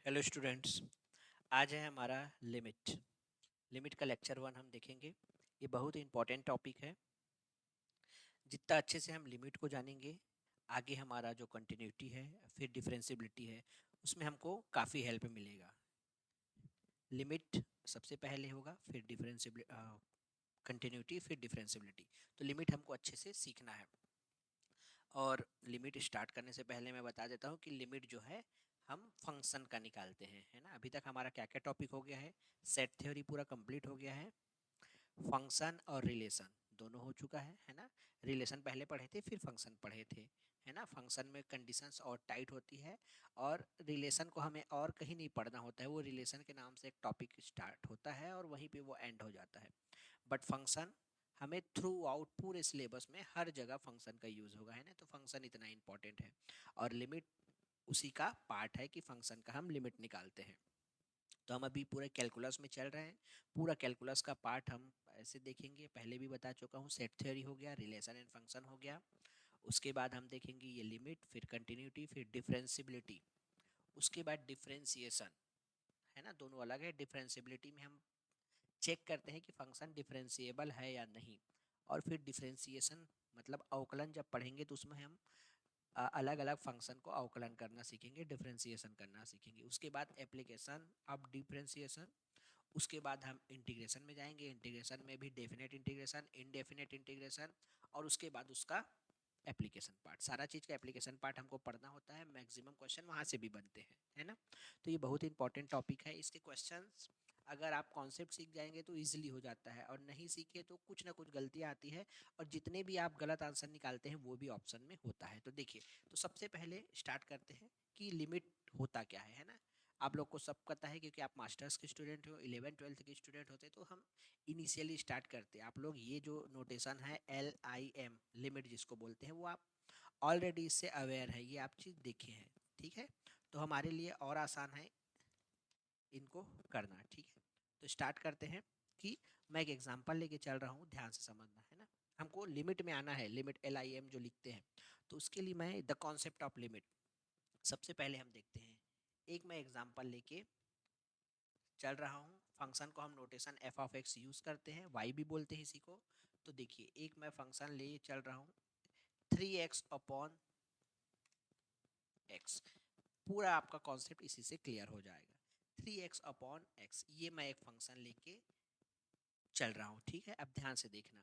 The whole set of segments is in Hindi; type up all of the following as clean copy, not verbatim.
Hello students. आज है हमारा लिमिट लिमिट का लेक्चर 1 हम देखेंगे। ये बहुत ही इंपॉर्टेंट टॉपिक है। जितना अच्छे से हम लिमिट को जानेंगे, आगे हमारा जो कंटिन्यूटी है फिर डिफरेंशियबिलिटी है, उसमें हमको काफ़ी हेल्प मिलेगा। लिमिट सबसे पहले होगा, फिर डिफरेंशियबिलिटी, कंटिन्यूटी, फिर डिफरेंशियबिलिटी। तो लिमिट हमको अच्छे से सीखना है। और लिमिट स्टार्ट करने से पहले मैं बता देता हूँ कि लिमिट जो है हम फंक्शन का निकालते हैं, है ना। अभी तक हमारा क्या क्या टॉपिक हो गया है। सेट थ्योरी पूरा कंप्लीट हो गया है। फंक्शन और रिलेशन दोनों हो चुका है ना। रिलेशन पहले पढ़े थे, फिर फंक्शन पढ़े थे, है ना। फंक्शन में कंडीशंस और टाइट होती है, और रिलेशन को हमें और कहीं नहीं पढ़ना होता है। वो रिलेशन के नाम से एक टॉपिक स्टार्ट होता है और वहीं पे वो एंड हो जाता है। बट फंक्शन हमें थ्रू आउट पूरे सिलेबस में हर जगह फंक्शन का यूज़ होगा, है ना। तो फंक्शन इतना इंपॉर्टेंट है, और लिमिट उसी का पार्ट है कि फंक्शन का हम लिमिट निकालते हैं। तो हम अभी पूरे कैलकुलस में चल रहे हैं। पूरा कैलकुलस का पार्ट हम ऐसे देखेंगे। पहले भी बता चुका हूँ, सेट थ्योरी हो गया, रिलेशन एंड फंक्शन हो गया। उसके बाद हम देखेंगे ये लिमिट, फिर कंटिन्यूटी, फिर डिफरेंशियबिलिटी। उसके बाद डिफरेंशिएशन, है ना। दोनों अलग है। डिफरेंशियबिलिटी में हम चेक करते हैं कि फंक्शन डिफरेंशिएबल है या नहीं। और फिर डिफरेंशिएशन मतलब अवकलन जब पढ़ेंगे तो उसमें हम अलग अलग फंक्शन को अवकलन करना सीखेंगे, डिफरेंशिएशन करना सीखेंगे। उसके बाद एप्लीकेशन ऑफ डिफरेंशिएशन। उसके बाद हम इंटीग्रेशन में जाएंगे। इंटीग्रेशन में भी डेफिनेट इंटीग्रेशन, इनडेफिनेट इंटीग्रेशन, और उसके बाद उसका एप्लीकेशन पार्ट। सारा चीज़ का एप्लीकेशन पार्ट हमको पढ़ना होता है। मैक्सिमम क्वेश्चन वहाँ से भी बनते हैं, है ना। तो ये बहुत इंपॉर्टेंट टॉपिक है। इसके क्वेश्चंस अगर आप कॉन्सेप्ट सीख जाएंगे तो इजीली हो जाता है, और नहीं सीखे तो कुछ ना कुछ गलतियाँ आती है, और जितने भी आप गलत आंसर निकालते हैं वो भी ऑप्शन में होता है। तो देखिए, तो सबसे पहले स्टार्ट करते हैं कि लिमिट होता क्या है ना। आप लोग को सब पता है क्योंकि आप मास्टर्स के स्टूडेंट हो, 11th 12th के स्टूडेंट होते। तो हम इनिशियली स्टार्ट करते हैं। आप लोग ये जो नोटेशन है LIM, लिमिट जिसको बोलते हैं, वो आप ऑलरेडी इससे अवेयर है, ये आप चीज़ देखे हैं, ठीक है। तो हमारे लिए और आसान है इनको करना, ठीक है। तो स्टार्ट करते हैं कि मैं एक एग्जांपल लेके चल रहा हूँ, ध्यान से समझना, है ना। हमको लिमिट में आना है, लिमिट LIM जो लिखते हैं। तो उसके लिए मैं द कॉन्सेप्ट ऑफ लिमिट सबसे पहले हम देखते हैं। एक मैं एग्जांपल लेके चल रहा हूँ। फंक्शन को हम नोटेशन f(x) यूज़ करते हैं, y भी बोलते हैं इसी को। तो देखिए, एक मैं फंक्शन ले चल रहा हूँ 3x अपॉन x। पूरा आपका कॉन्सेप्ट इसी से क्लियर हो जाएगा। 3x अपॉन x, ये मैं एक फंक्शन लेके चल रहा हूँ, ठीक है। अब ध्यान से देखना।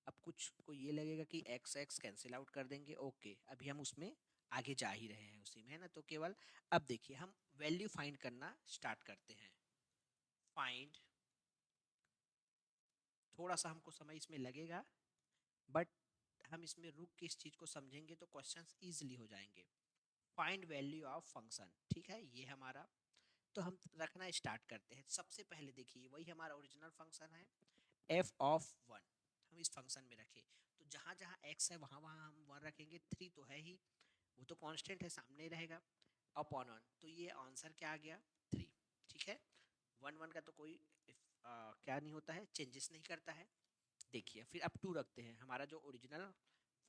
अब कुछ को ये लगेगा कि x x कैंसिल आउट कर देंगे, ओके। अभी हम उसमें आगे जा ही रहे हैं उसी में, है ना। तो केवल अब देखिए, हम वैल्यू फाइंड करना स्टार्ट करते हैं। फाइंड, थोड़ा सा हमको समय इसमें लगेगा, बट हम इसमें रुक के इस चीज़ को समझेंगे तो क्वेश्चंस इजीली हो जाएंगे। फाइंड वैल्यू ऑफ फंक्शन, ठीक है, ये हमारा। तो हम रखना स्टार्ट करते हैं। सबसे पहले देखिए, वही हमारा ओरिजिनल फंक्शन है f(1), हम इस फंक्शन में रखें। तो जहाँ जहाँ x है वहाँ वहाँ हम 1 रखेंगे। 3 तो है ही, वो तो कांस्टेंट है, सामने रहेगा। अपॉन 1, तो ये आंसर क्या आ गया, 3, ठीक है। 1 1 का तो कोई क्या नहीं होता है, चेंजेस नहीं करता है। देखिए, फिर अब 2 रखते हैं। हमारा जो ओरिजिनल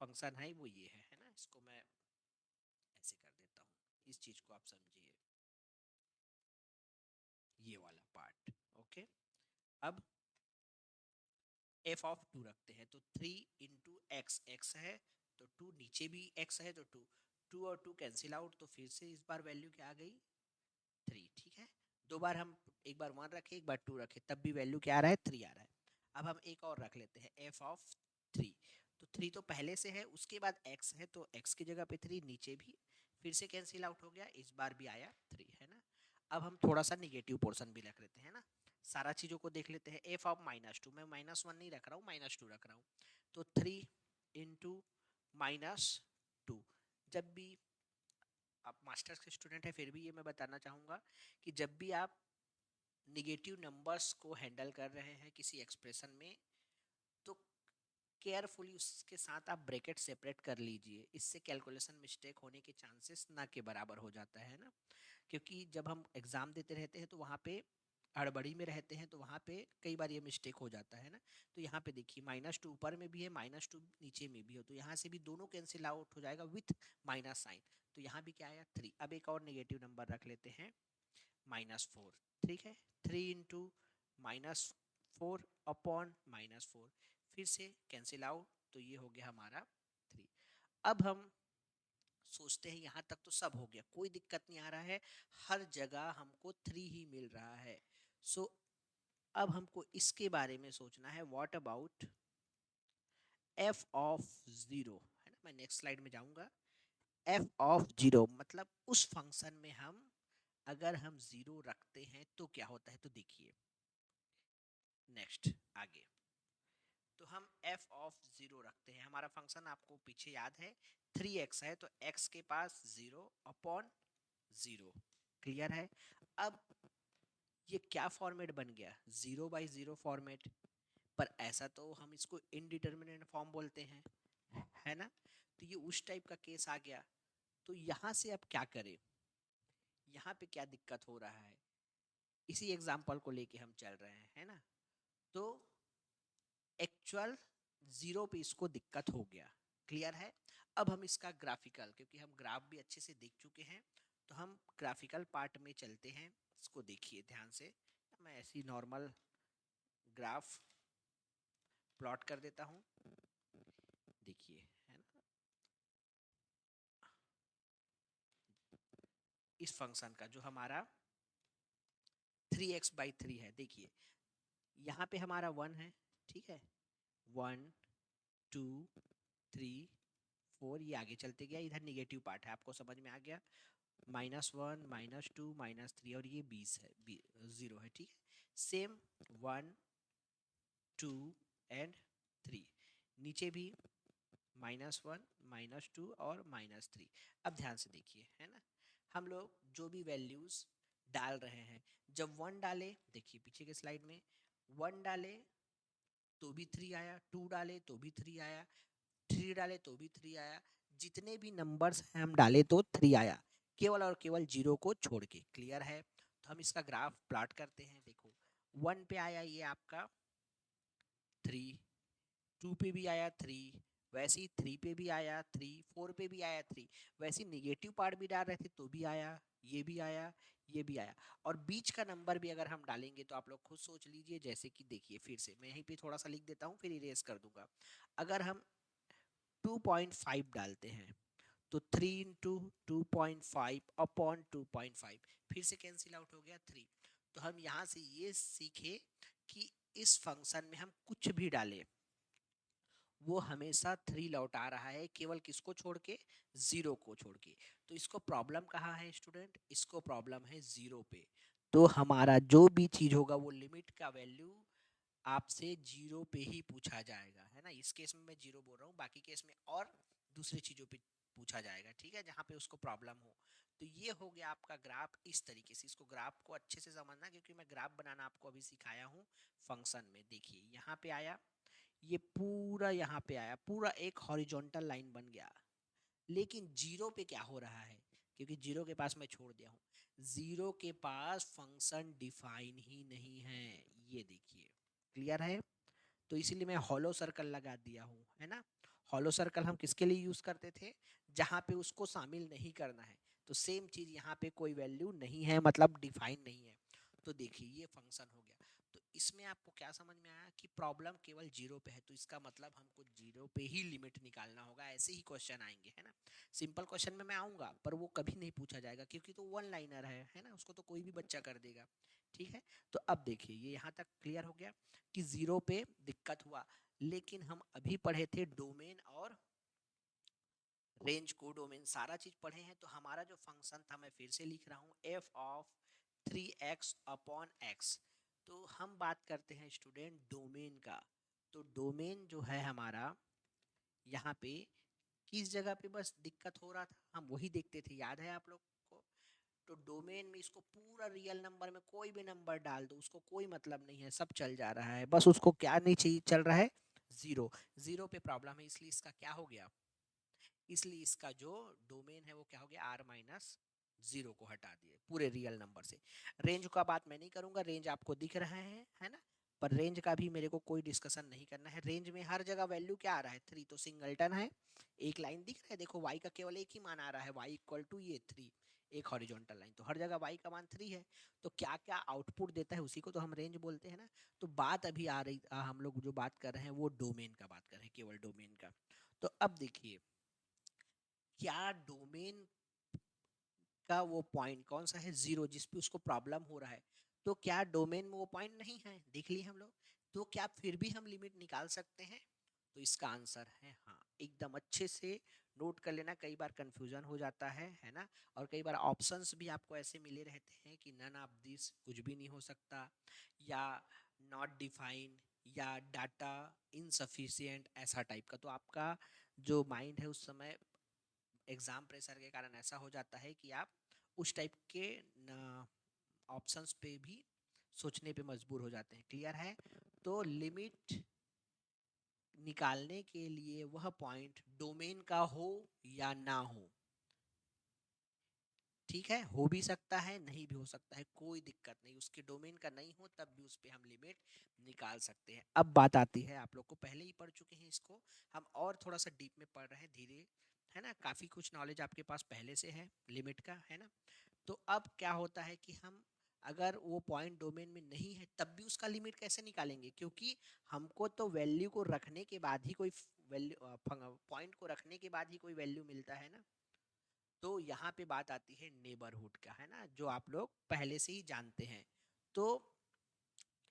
फंक्शन है वो ये है ना। इसको मैं ऐसे कर देता हूँ, इस चीज़ को आप समझिए, ये वाला पार्ट, ओके। अब f(2) रखते हैं। तो 3 इंटू एक्स, एक्स है तो 2, नीचे भी x है तो 2, 2 और 2 कैंसिल आउट। तो फिर से इस बार वैल्यू क्या आ गई, 3, ठीक है। दो बार हम, एक बार 1 रखे, एक बार 2 रखे, तब भी वैल्यू क्या आ रहा है, 3 आ रहा है। अब हम एक और रख लेते हैं, f(3). तो 3 तो पहले से है, उसके बाद x है तो x की जगह पे 3, नीचे भी फिर से कैंसिल आउट हो गया, इस बार भी आया 3, है ना। अब हम थोड़ा सा निगेटिव पोर्शन भी रख लेते हैं ना। सारा चीज़ों को देख लेते हैं। f(-2), मैं -1 नहीं रख रहा हूँ, -2 रख रहा हूँ। तो 3 इंटू -2। जब भी आप मास्टर्स के स्टूडेंट हैं, फिर भी ये मैं बताना चाहूँगा कि जब भी आप निगेटिव नंबर्स को हैंडल कर रहे हैं किसी एक्सप्रेशन में, तो केयरफुली उसके साथ आप ब्रैकेट सेपरेट कर लीजिए। इससे कैलकुलेशन मिस्टेक होने के चांसेस ना के बराबर हो जाता है ना। क्योंकि जब हम एग्ज़ाम देते रहते हैं तो वहाँ पे हड़बड़ी में रहते हैं, तो वहाँ पे कई बार ये मिस्टेक हो जाता है ना। तो यहाँ पे देखिए, -2 ऊपर में भी है, -2 नीचे में भी हो, तो यहाँ से भी दोनों कैंसिल आउट हो जाएगा विथ माइनस साइन। तो यहाँ भी क्या आया, 3। अब एक और नेगेटिव नंबर रख लेते हैं, -4, ठीक है। 3 इंटू -4 अपॉन -4, फिर से कैंसिल आउट, तो ये हो गया हमारा 3। अब हम सोचते हैं यहाँ तक तो सब हो गया, कोई दिक्कत नहीं आ रहा है, हर जगह हमको 3 ही मिल रहा है। सो अब हमको इसके बारे में सोचना है, व्हाट अबाउट f ऑफ 0, है ना। मैं नेक्स्ट स्लाइड में जाऊंगा। f ऑफ 0 मतलब उस फंक्शन में हम अगर हम 0 रखते हैं तो क्या होता है, तो देखिए नेक्स्ट आगे। तो हम f ऑफ 0 रखते हैं, हमारा फंक्शन आपको पीछे याद है 3x है, तो x के पास 0 अपॉन 0, क्लियर है। अब ये क्या फॉर्मेट बन गया, 0/0 फॉर्मेट, पर ऐसा तो हम इसको इनडिटर्मिनेट फॉर्म बोलते हैं, है ना। तो ये उस टाइप का केस आ गया। तो यहाँ से अब क्या करें, यहाँ पे क्या दिक्कत हो रहा है, इसी एग्जाम्पल को लेके हम चल रहे हैं, है ना। तो एक्चुअल 0 पे इसको दिक्कत हो गया, क्लियर है। अब हम इसका ग्राफिकल, क्योंकि हम ग्राफ भी अच्छे से देख चुके हैं, तो हम ग्राफिकल पार्ट में चलते हैं। इसको देखिए ध्यान से, मैं ऐसी नॉर्मल ग्राफ प्लॉट कर देता हूँ, देखिए, है ना। इस फंक्शन का जो हमारा 3x/3 है, देखिए यहाँ पे हमारा 1 है, ठीक है, 1 2 3 4, ये आगे चलते गया, इधर निगेटिव पार्ट है, आपको समझ में आ गया, -1 -2 -3, और ये 20 है, 0 है, ठीक है। सेम 1 2 एंड 3, नीचे भी -1 -2 और -3। अब ध्यान से देखिए, है ना, हम लोग जो भी वैल्यूज डाल रहे हैं, जब 1 डाले, देखिए पीछे के स्लाइड में 1 डाले तो भी 3 आया, 2 डाले तो भी 3 आया, 3 डाले तो भी 3 आया, जितने भी नंबर्स हैं हम डाले तो 3 आया, केवल और केवल 0 को छोड़ के, क्लियर है। तो हम इसका ग्राफ प्लॉट करते हैं, देखो 1 पे आया ये आपका 3, 2 पे भी आया 3, वैसे ही 3 पे भी आया 3, 4 पे भी आया 3, वैसे निगेटिव पार्ट भी डाल रहे थे तो भी आया, ये भी आया, ये भी आया, और बीच का नंबर भी अगर हम डालेंगे तो आप लोग खुद सोच लीजिए, जैसे कि देखिए फिर से मैं यहीं पे थोड़ा सा लिख देता हूँ, फिर इरेज कर दूंगा। अगर हम 2.5 डालते हैं तो 3 इंटू 2.5 अपॉन 2.5, फिर से कैंसिल आउट हो गया 3। तो हम यहाँ से ये सीखे कि इस फंक्शन में हम कुछ भी डालें वो हमेशा 3 लौटा रहा है, केवल किसको छोड़ के, 0 को छोड़ के। तो इसको प्रॉब्लम कहाँ है स्टूडेंट, इसको प्रॉब्लम है 0 पे। तो हमारा जो भी चीज होगा वो लिमिट का वैल्यू आपसे 0 पे ही पूछा जाएगा, है ना। इस केस में मैं 0 बोल रहा हूँ, बाकी केस में और दूसरी चीजों पे पूछा जाएगा, ठीक है, जहाँ पे उसको प्रॉब्लम हो। तो ये हो गया आपका ग्राफ, इस तरीके से इसको ग्राफ को अच्छे से समझना, क्योंकि मैं ग्राफ बनाना आपको अभी सिखाया हूँ फंक्शन में। देखिए यहाँ पे आया, ये पूरा यहाँ पे आया, पूरा एक हॉरिजॉन्टल लाइन बन गया, लेकिन 0 पे क्या हो रहा है, क्योंकि 0 के पास मैं छोड़ दिया हूँ, 0 के पास फंक्शन डिफाइन ही नहीं है, ये देखिए, क्लियर है। तो इसीलिए मैं हॉलो सर्कल लगा दिया हूँ, है ना। हॉलो सर्कल हम किसके लिए यूज करते थे, जहाँ पे उसको शामिल नहीं करना है। तो सेम चीज यहाँ पे कोई वैल्यू नहीं है, मतलब डिफाइन नहीं है। तो देखिए ये फंक्शन हो गया। तो इसमें आपको क्या समझ में आया कि प्रॉब्लम केवल 0 पे है, तो इसका मतलब हमको 0 पे ही लिमिट निकालना होगा। ऐसे ही क्वेश्चन आएंगे, है ना। सिंपल क्वेश्चन में मैं आऊंगा पर वो कभी नहीं पूछा जाएगा, क्योंकि तो वन लाइनर है ना, उसको तो कोई भी बच्चा कर देगा, ठीक है। तो अब देखिए ये यहाँ तक क्लियर हो गया कि 0 पे दिक्कत हुआ, लेकिन हम अभी पढ़े थे डोमेन और रेंज को, डोमेन सारा चीज पढ़े हैं। तो हमारा जो फंक्शन था, मैं फिर से लिख रहा हूँ, f of 3x upon x। तो हम बात करते हैं स्टूडेंट डोमेन का। तो डोमेन जो है हमारा, यहाँ पे किस जगह पे बस दिक्कत हो रहा था हम वही देखते थे, याद है आप लोग को। तो डोमेन में इसको पूरा रियल नंबर में कोई भी नंबर डाल दो, उसको कोई मतलब नहीं है, सब चल जा रहा है, बस उसको क्या नहीं चाहिए, चल रहा है 0। 0 पे प्रॉब्लम है, इसलिए इसका क्या हो गया, इसलिए इसका जो डोमेन है वो क्या हो गया, R-0 को हटा दिए पूरे रियल नंबर से। रेंज का बात मैं नहीं करूंगा, रेंज आपको दिख रहा है ना। पर रेंज का भी मेरे को कोई डिस्कशन नहीं करना है। रेंज में हर जगह वैल्यू क्या आ रहा है, 3, तो सिंगलटन है, एक लाइन दिख रहा है, देखो y का केवल एक ही मान आ रहा है, y इक्वल टू ये 3, एक हॉरिजॉन्टल लाइन, तो हर जगह y का मान 3 है। तो क्या क्या आउटपुट देता है उसी को तो हम रेंज बोलते हैं ना। तो बात अभी आ रही, हम लोग जो बात कर रहे हैं वो डोमेन का बात कर रहे हैं, केवल डोमेन का। तो अब देखिए, क्या डोमेन का वो पॉइंट कौन सा है, जीरो, जिसपे उसको प्रॉब्लम हो रहा है, तो क्या डोमेन में वो पॉइंट नहीं है, देख लिए हम लोग। तो क्या फिर भी हम लिमिट निकाल सकते हैं? तो इसका आंसर है हाँ। एकदम अच्छे से नोट कर लेना, कई बार कंफ्यूजन हो जाता है ना। और कई बार ऑप्शंस भी आपको ऐसे मिले रहते हैं कि नन ऑफ दिस, कुछ भी नहीं हो सकता, या नॉट डिफाइन, या डाटा इनसफिशिएंट, ऐसा टाइप का। तो आपका जो माइंड है उस समय एग्जाम प्रेशर के कारण ऐसा हो जाता है कि आप उस टाइप के ऑप्शंस पे भी सोचने पे मजबूर हो जाते हैं। क्लियर है? तो लिमिट निकालने के लिए वह पॉइंट डोमेन का हो या ना हो, ठीक है, हो भी सकता है, नहीं भी हो सकता है, कोई दिक्कत नहीं, उसके डोमेन का नहीं हो तब भी उस पे हम लिमिट निकाल सकते हैं। अब बात आती है, आप लोग को पहले ही पढ़ चुके हैं इसको, हम और थोड़ा सा डीप में पढ़ रहे हैं धीरे, है ना। काफी कुछ नॉलेज आपके पास पहले से है लिमिट का, है ना। तो अब क्या होता है कि हम अगर वो पॉइंट डोमेन में नहीं है तब भी उसका लिमिट कैसे निकालेंगे, क्योंकि हमको तो वैल्यू को रखने के बाद ही कोई वैल्यू, पॉइंट को रखने के बाद ही कोई वैल्यू मिलता है ना। तो यहाँ पे बात आती है नेबरहुड का, है ना, जो आप लोग पहले से ही जानते हैं। तो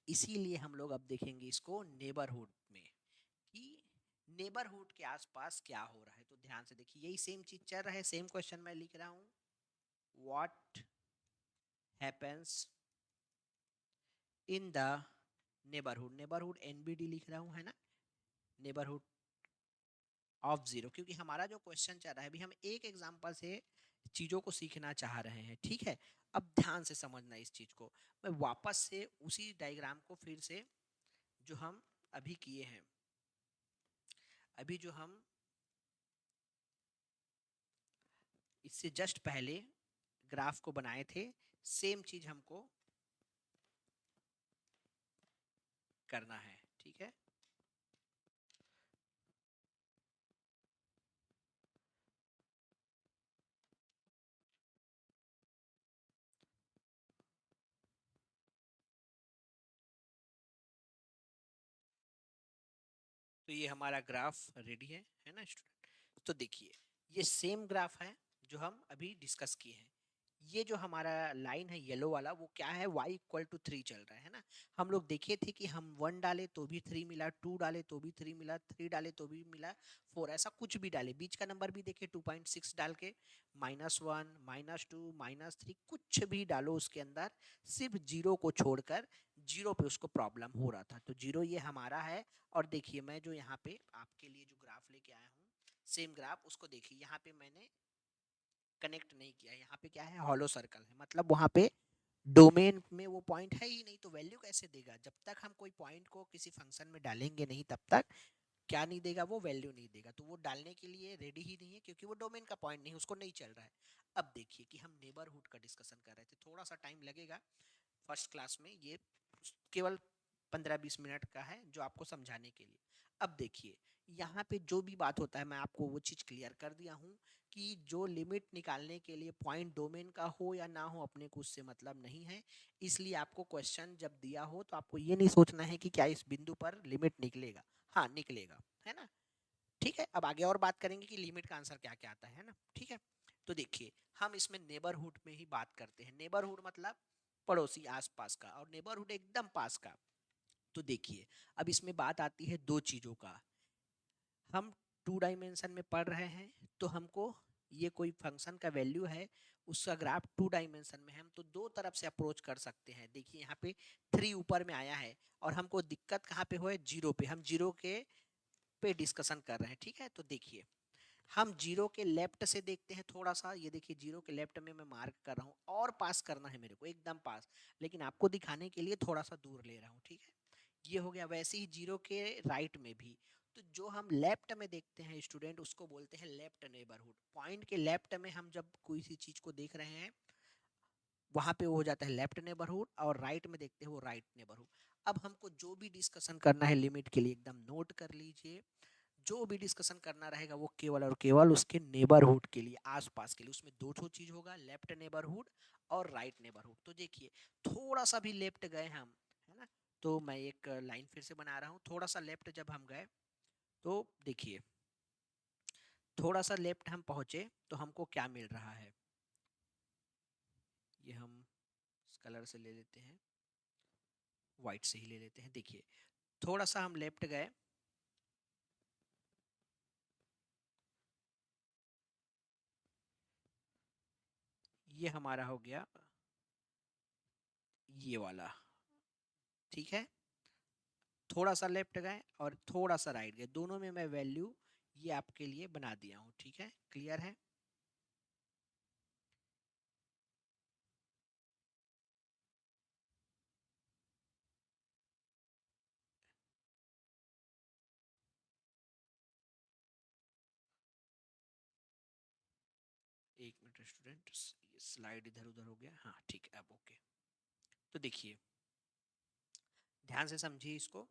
इसीलिए हम लोग अब देखेंगे इसको नेबरहुड में, कि नेबरहुड के आसपास क्या हो रहा है। तो ध्यान से देखिए, यही सेम चीज चल रहा है, सेम क्वेश्चन मैं लिख रहा हूँ, what happens in the neighbourhood, neighbourhood NBD लिख रहा हूँ, है ना, नेबरहुड ऑफ जीरो, क्योंकि हमारा जो क्वेश्चन चल रहा है अभी हम एक एग्जांपल से चीजों को सीखना चाह रहे हैं, ठीक है। अब ध्यान से समझना इस चीज को, मैं वापस से उसी डायग्राम को फिर से जो हम अभी किए हैं, अभी जो हम इससे जस्ट पहले ग्राफ को बनाए थे, सेम चीज हमको करना है, ठीक है। तो ये हमारा ग्राफ रेडी है ना स्टूडेंट। तो देखिए, ये सेम ग्राफ है जो हम अभी डिस्कस किए हैं। ये जो हमारा लाइन है येलो वाला, वो क्या है, y इक्वल टू 3 चल रहा है ना। हम लोग देखे थे कि हम 1 डाले तो भी 3 मिला, 2 डाले तो भी 3 मिला, 3 डाले तो भी मिला 4, ऐसा कुछ भी डाले, बीच का नंबर भी देखे 2.6 डाल के, -1, -2, -3, कुछ भी डालो उसके अंदर, सिर्फ जीरो को छोड़कर, जीरो पे उसको प्रॉब्लम हो रहा था। तो जीरो ये हमारा है। और देखिए, मैं जो यहाँ पे आपके लिए जो ग्राफ लेके आया हूँ, सेम ग्राफ, उसको देखिए, यहाँ पे मैंने कनेक्ट नहीं किया, यहाँ पे क्या है, हॉलो सर्कल है, मतलब वहाँ पे डोमेन में वो पॉइंट है ही नहीं, तो वैल्यू कैसे देगा, जब तक हम कोई पॉइंट को किसी फंक्शन में डालेंगे नहीं तब तक क्या नहीं देगा, वो वैल्यू नहीं देगा। तो वो डालने के लिए रेडी ही नहीं है, क्योंकि वो डोमेन का पॉइंट नहीं, उसको नहीं चल रहा है। अब देखिए कि हम नेबरहुड का डिस्कशन कर रहे थे, थोड़ा सा टाइम लगेगा फर्स्ट क्लास में, ये केवल 15-20 मिनट का है जो आपको समझाने के लिए। अब देखिए, यहाँ पे जो भी बात होता है मैं आपको वो चीज़ क्लियर कर दिया हूँ, कि जो लिमिट निकालने के लिए पॉइंट डोमेन का हो या ना हो, अपने को उससे मतलब नहीं है। इसलिए आपको क्वेश्चन जब दिया हो तो आपको ये नहीं सोचना है कि क्या इस बिंदु पर लिमिट निकलेगा, हाँ निकलेगा, है ना। ठीक है, अब आगे और बात करेंगे कि लिमिट का आंसर क्या क्या आता है ना, ठीक है। तो देखिए, हम इसमें नेबरहुड में ही बात करते हैं, नेबरहुड मतलब पड़ोसी, आसपास का, और नेबरहुड एकदम पास का। तो देखिए, अब इसमें बात आती है दो चीजों का, हम 2 डायमेंशन में पढ़ रहे हैं, तो हमको ये कोई फंक्शन का वैल्यू है, उसका ग्राफ 2 डायमेंशन में है, हम तो दो तरफ से अप्रोच कर सकते हैं। देखिए यहाँ पे 3 ऊपर में आया है, और हमको दिक्कत कहाँ पे हो है, जीरो पे, हम जीरो के पे डिस्कशन कर रहे हैं, ठीक है। तो देखिए, हम जीरो के लेफ्ट से देखते हैं थोड़ा सा, ये देखिए जीरो के लेफ्ट में मैं मार्क कर रहा हूँ, और पास करना है मेरे को, एकदम पास, लेकिन आपको दिखाने के लिए थोड़ा सा दूर ले रहा हूँ, ठीक है। ये हो गया। वैसे ही जीरो के राइट में भी, तो जो हम लेफ्ट में देखते हैं स्टूडेंट, उसको बोलते हैं लेफ्ट नेबरहुड। पॉइंट के लेफ्ट में हम जब कोई सी चीज को देख रहे हैं, वहां पे वो हो जाता है लेफ्ट नेबरहुड, और राइट में देखते हैं वो राइट नेबरहुड। अब हमको जो भी डिस्कशन करना है लिमिट के लिए, एकदम नोट कर लीजिए, जो भी डिस्कशन करना रहेगा वो केवल और केवल उसके नेबरहुड के लिए, आसपास के लिए। उसमें दो ठो चीज होगा, लेफ्ट नेबरहुड और राइट नेबरहुड। तो देखिए थोड़ा सा भी लेफ्ट गए हम, है ना, तो मैं एक लाइन फिर से बना रहा हूँ। थोड़ा सा लेफ्ट जब हम गए तो देखिए, थोड़ा सा लेफ्ट हम पहुंचे तो हमको क्या मिल रहा है, ये हम इस कलर से ले लेते हैं, वाइट से ही ले लेते हैं। देखिए थोड़ा सा हम लेफ्ट गए, ये हमारा हो गया ये वाला, ठीक है। थोड़ा सा लेफ्ट गए और थोड़ा सा राइट गए, दोनों में मैं वैल्यू ये आपके लिए बना दिया हूँ, ठीक है, क्लियर है। एक मिनट स्टूडेंट, स्लाइड इधर उधर हो गया, हाँ ठीक है, अब ओके। तो देखिए ध्यान से समझिए इसको,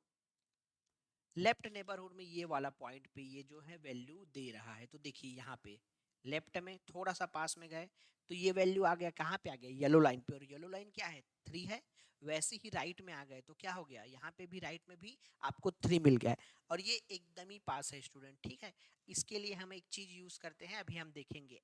लेफ्ट नेबरहुड में ये वाला पॉइंट पे ये जो है वैल्यू दे रहा है। तो देखिए यहाँ पे लेफ्ट में थोड़ा सा पास में गए तो ये वैल्यू आ गया, कहाँ पे आ गया, येलो लाइन पे, और येलो लाइन क्या है, 3 है। वैसे ही राइट में आ गए तो क्या हो गया, यहाँ पे भी राइट में भी आपको 3 मिल गया है, और ये एकदम ही पास है स्टूडेंट, ठीक है। इसके लिए हम एक चीज यूज करते हैं, अभी हम देखेंगे,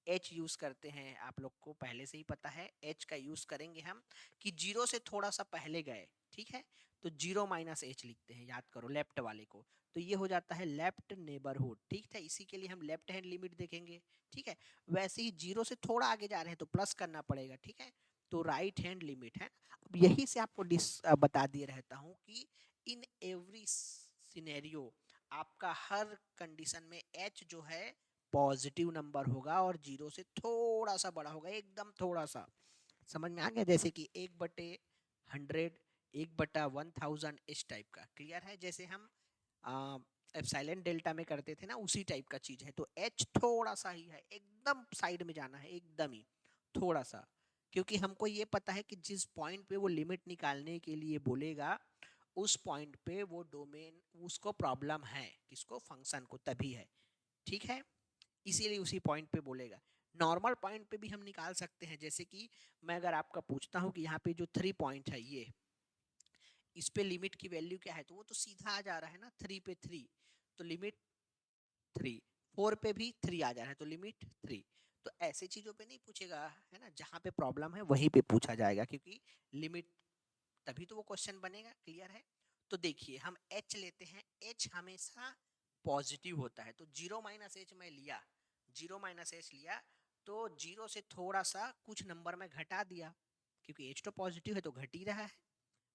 एच यूज करते हैं। आप लोग को पहले से ही पता है, एच का यूज करेंगे हम कि जीरो से थोड़ा सा पहले गए, ठीक है, तो जीरो माइनस एच लिखते हैं, याद करो लेफ्ट वाले को। तो ये हो जाता है लेफ्ट नेबरहुड, ठीक है। इसी के लिए हम लेफ्ट हैंड लिमिट देखेंगे, ठीक है। वैसे ही जीरो से थोड़ा आगे जा रहे हैं तो प्लस करना पड़ेगा, ठीक है। तो राइट हैंड लिमिट है। अब यही से आपको बता दिए रहता हूँ कि इन एवरी सिनेरियो आपका हर कंडीशन में एच जो है पॉजिटिव नंबर होगा और जीरो से थोड़ा सा बड़ा होगा, एकदम थोड़ा सा। समझ में आ गया, जैसे कि 1/100, 1/1000, इस टाइप का, क्लियर है। जैसे हम एप्सिलॉन डेल्टा में करते थे ना, उसी टाइप का चीज है। तो एच थोड़ा सा ही है, एकदम साइड में जाना है, एकदम ही थोड़ा सा, क्योंकि हमको ये पता है कि जिस पॉइंट पे वो लिमिट निकालने के लिए बोलेगा उस पॉइंट पे वो डोमेन, उसको प्रॉब्लम है, किसको, फंक्शन को, तभी है, ठीक है। इसीलिए उसी पॉइंट पे बोलेगा। नॉर्मल पॉइंट पे भी हम निकाल सकते हैं, जैसे कि मैं अगर आपका पूछता हूँ कि यहाँ पे जो 3 पॉइंट है, ये इस पे लिमिट की वैल्यू क्या है, तो वो तो सीधा आ जा रहा है ना, 3 पे 3, तो लिमिट 3, 4 पे भी 3 आ जा रहा है तो लिमिट 3। तो ऐसे चीजों पे नहीं पूछेगा, है ना, जहाँ पे प्रॉब्लम है वहीं पे पूछा जाएगा, क्योंकि लिमिट, तभी तो वो क्वेश्चन बनेगा, क्लियर है। तो देखिए हम एच लेते हैं, एच हमेशा पॉजिटिव होता है, तो जीरो माइनस एच मैं लिया, जीरो माइनस एच लिया, तो जीरो से थोड़ा सा कुछ नंबर में घटा दिया, क्योंकि एच तो पॉजिटिव है तो घट ही रहा है,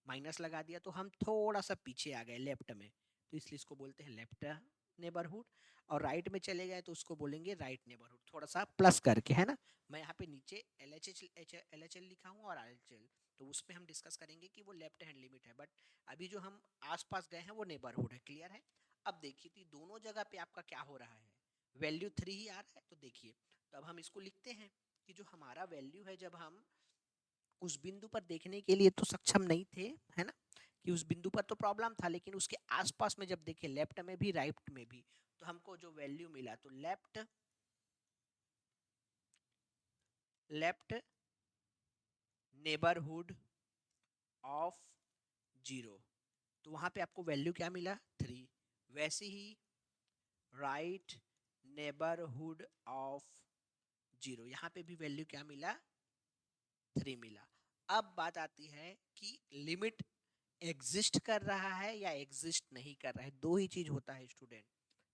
माइनस लगा दिया, तो हम थोड़ा सा पीछे आ गए लेफ्ट में, तो इसलिए इसको बोलते हैं लेफ्ट नेबरहुड। और राइट में चले गए तो उसको बोलेंगे राइट नेबरहुड, थोड़ा सा प्लस करके, है ना। मैं यहाँ पे नीचे एल एच एल लिखा हूँ और आर एच एल, तो उस पर हम डिस्कस करेंगे कि वो लेफ्ट हैंड लिमिट है, बट अभी जो हम आसपास गए हैं वो नेबरहुड है, क्लियर है। अब देखिए तो दोनों जगह पे आपका क्या हो रहा है, वैल्यू 3 ही आ रहा है। तो देखिए, तो अब हम इसको लिखते हैं कि जो हमारा वैल्यू है, जब हम उस बिंदु पर देखने के लिए तो सक्षम नहीं थे, है ना, कि उस बिंदु पर तो प्रॉब्लम था, लेकिन उसके आसपास में जब देखे, लेफ्ट में भी राइट में भी, तो हमको जो वैल्यू मिला, तो लेफ्ट नेबरहुड ऑफ जीरो, तो वहां पे आपको वैल्यू क्या मिला, 3। वैसे ही राइट नेबरहुड ऑफ जीरो, यहाँ पे भी वैल्यू क्या मिला, 3 मिला। अब बात आती है कि लिमिट एग्जिस्ट कर रहा है या एग्जिस्ट नहीं कर रहा है, दो ही चीज होता है स्टूडेंट।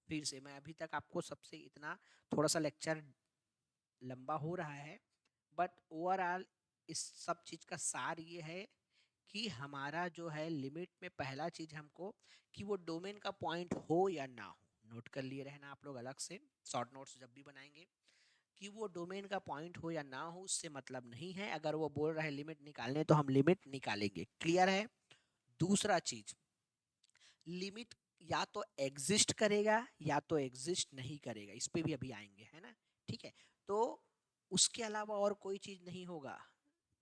फिर से मैं अभी तक आपको सबसे इतना, थोड़ा सा लेक्चर लंबा हो रहा है, बट ओवरऑल इस सब चीज का सार ये है कि हमारा जो है लिमिट में पहला चीज हमको, कि वो डोमेन का पॉइंट हो या ना हो, नोट कर लिए रहना आप लोग अलग से, शॉर्ट नोट्स जब भी बनाएंगे, कि वो डोमेन का पॉइंट हो या ना हो उससे मतलब नहीं है। अगर वो बोल रहा है लिमिट निकालने तो हम लिमिट निकालेंगे, क्लियर है। दूसरा चीज, लिमिट या तो एग्जिस्ट करेगा या तो एग्जिस्ट नहीं करेगा, इस पे भी अभी आएंगे, है ना, ठीक है। तो उसके अलावा और कोई चीज नहीं होगा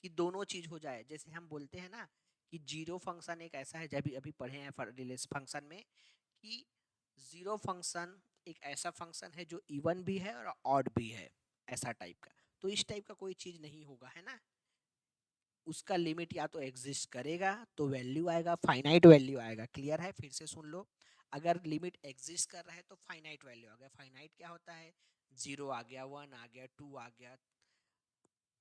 कि दोनों चीज हो जाए। जैसे हम बोलते हैं ना कि जीरो फंक्शन एक ऐसा है, जब अभी पढ़े हैं फंक्शन में, कि जीरो फंक्शन एक ऐसा फंक्शन है जो इवन भी है और ऑड भी है, ऐसा टाइप का। तो इस टाइप का कोई चीज नहीं होगा, है ना। उसका लिमिट या तो एग्जिस्ट करेगा तो वैल्यू आएगा, फाइनाइट वैल्यू आएगा। क्लियर है? फिर से सुन लो, अगर लिमिट एग्जिस्ट कर रहा है तो फाइनाइट वैल्यू आ गया। फाइनाइट क्या होता है? जीरो आ गया, वन आ गया, टू आ गया,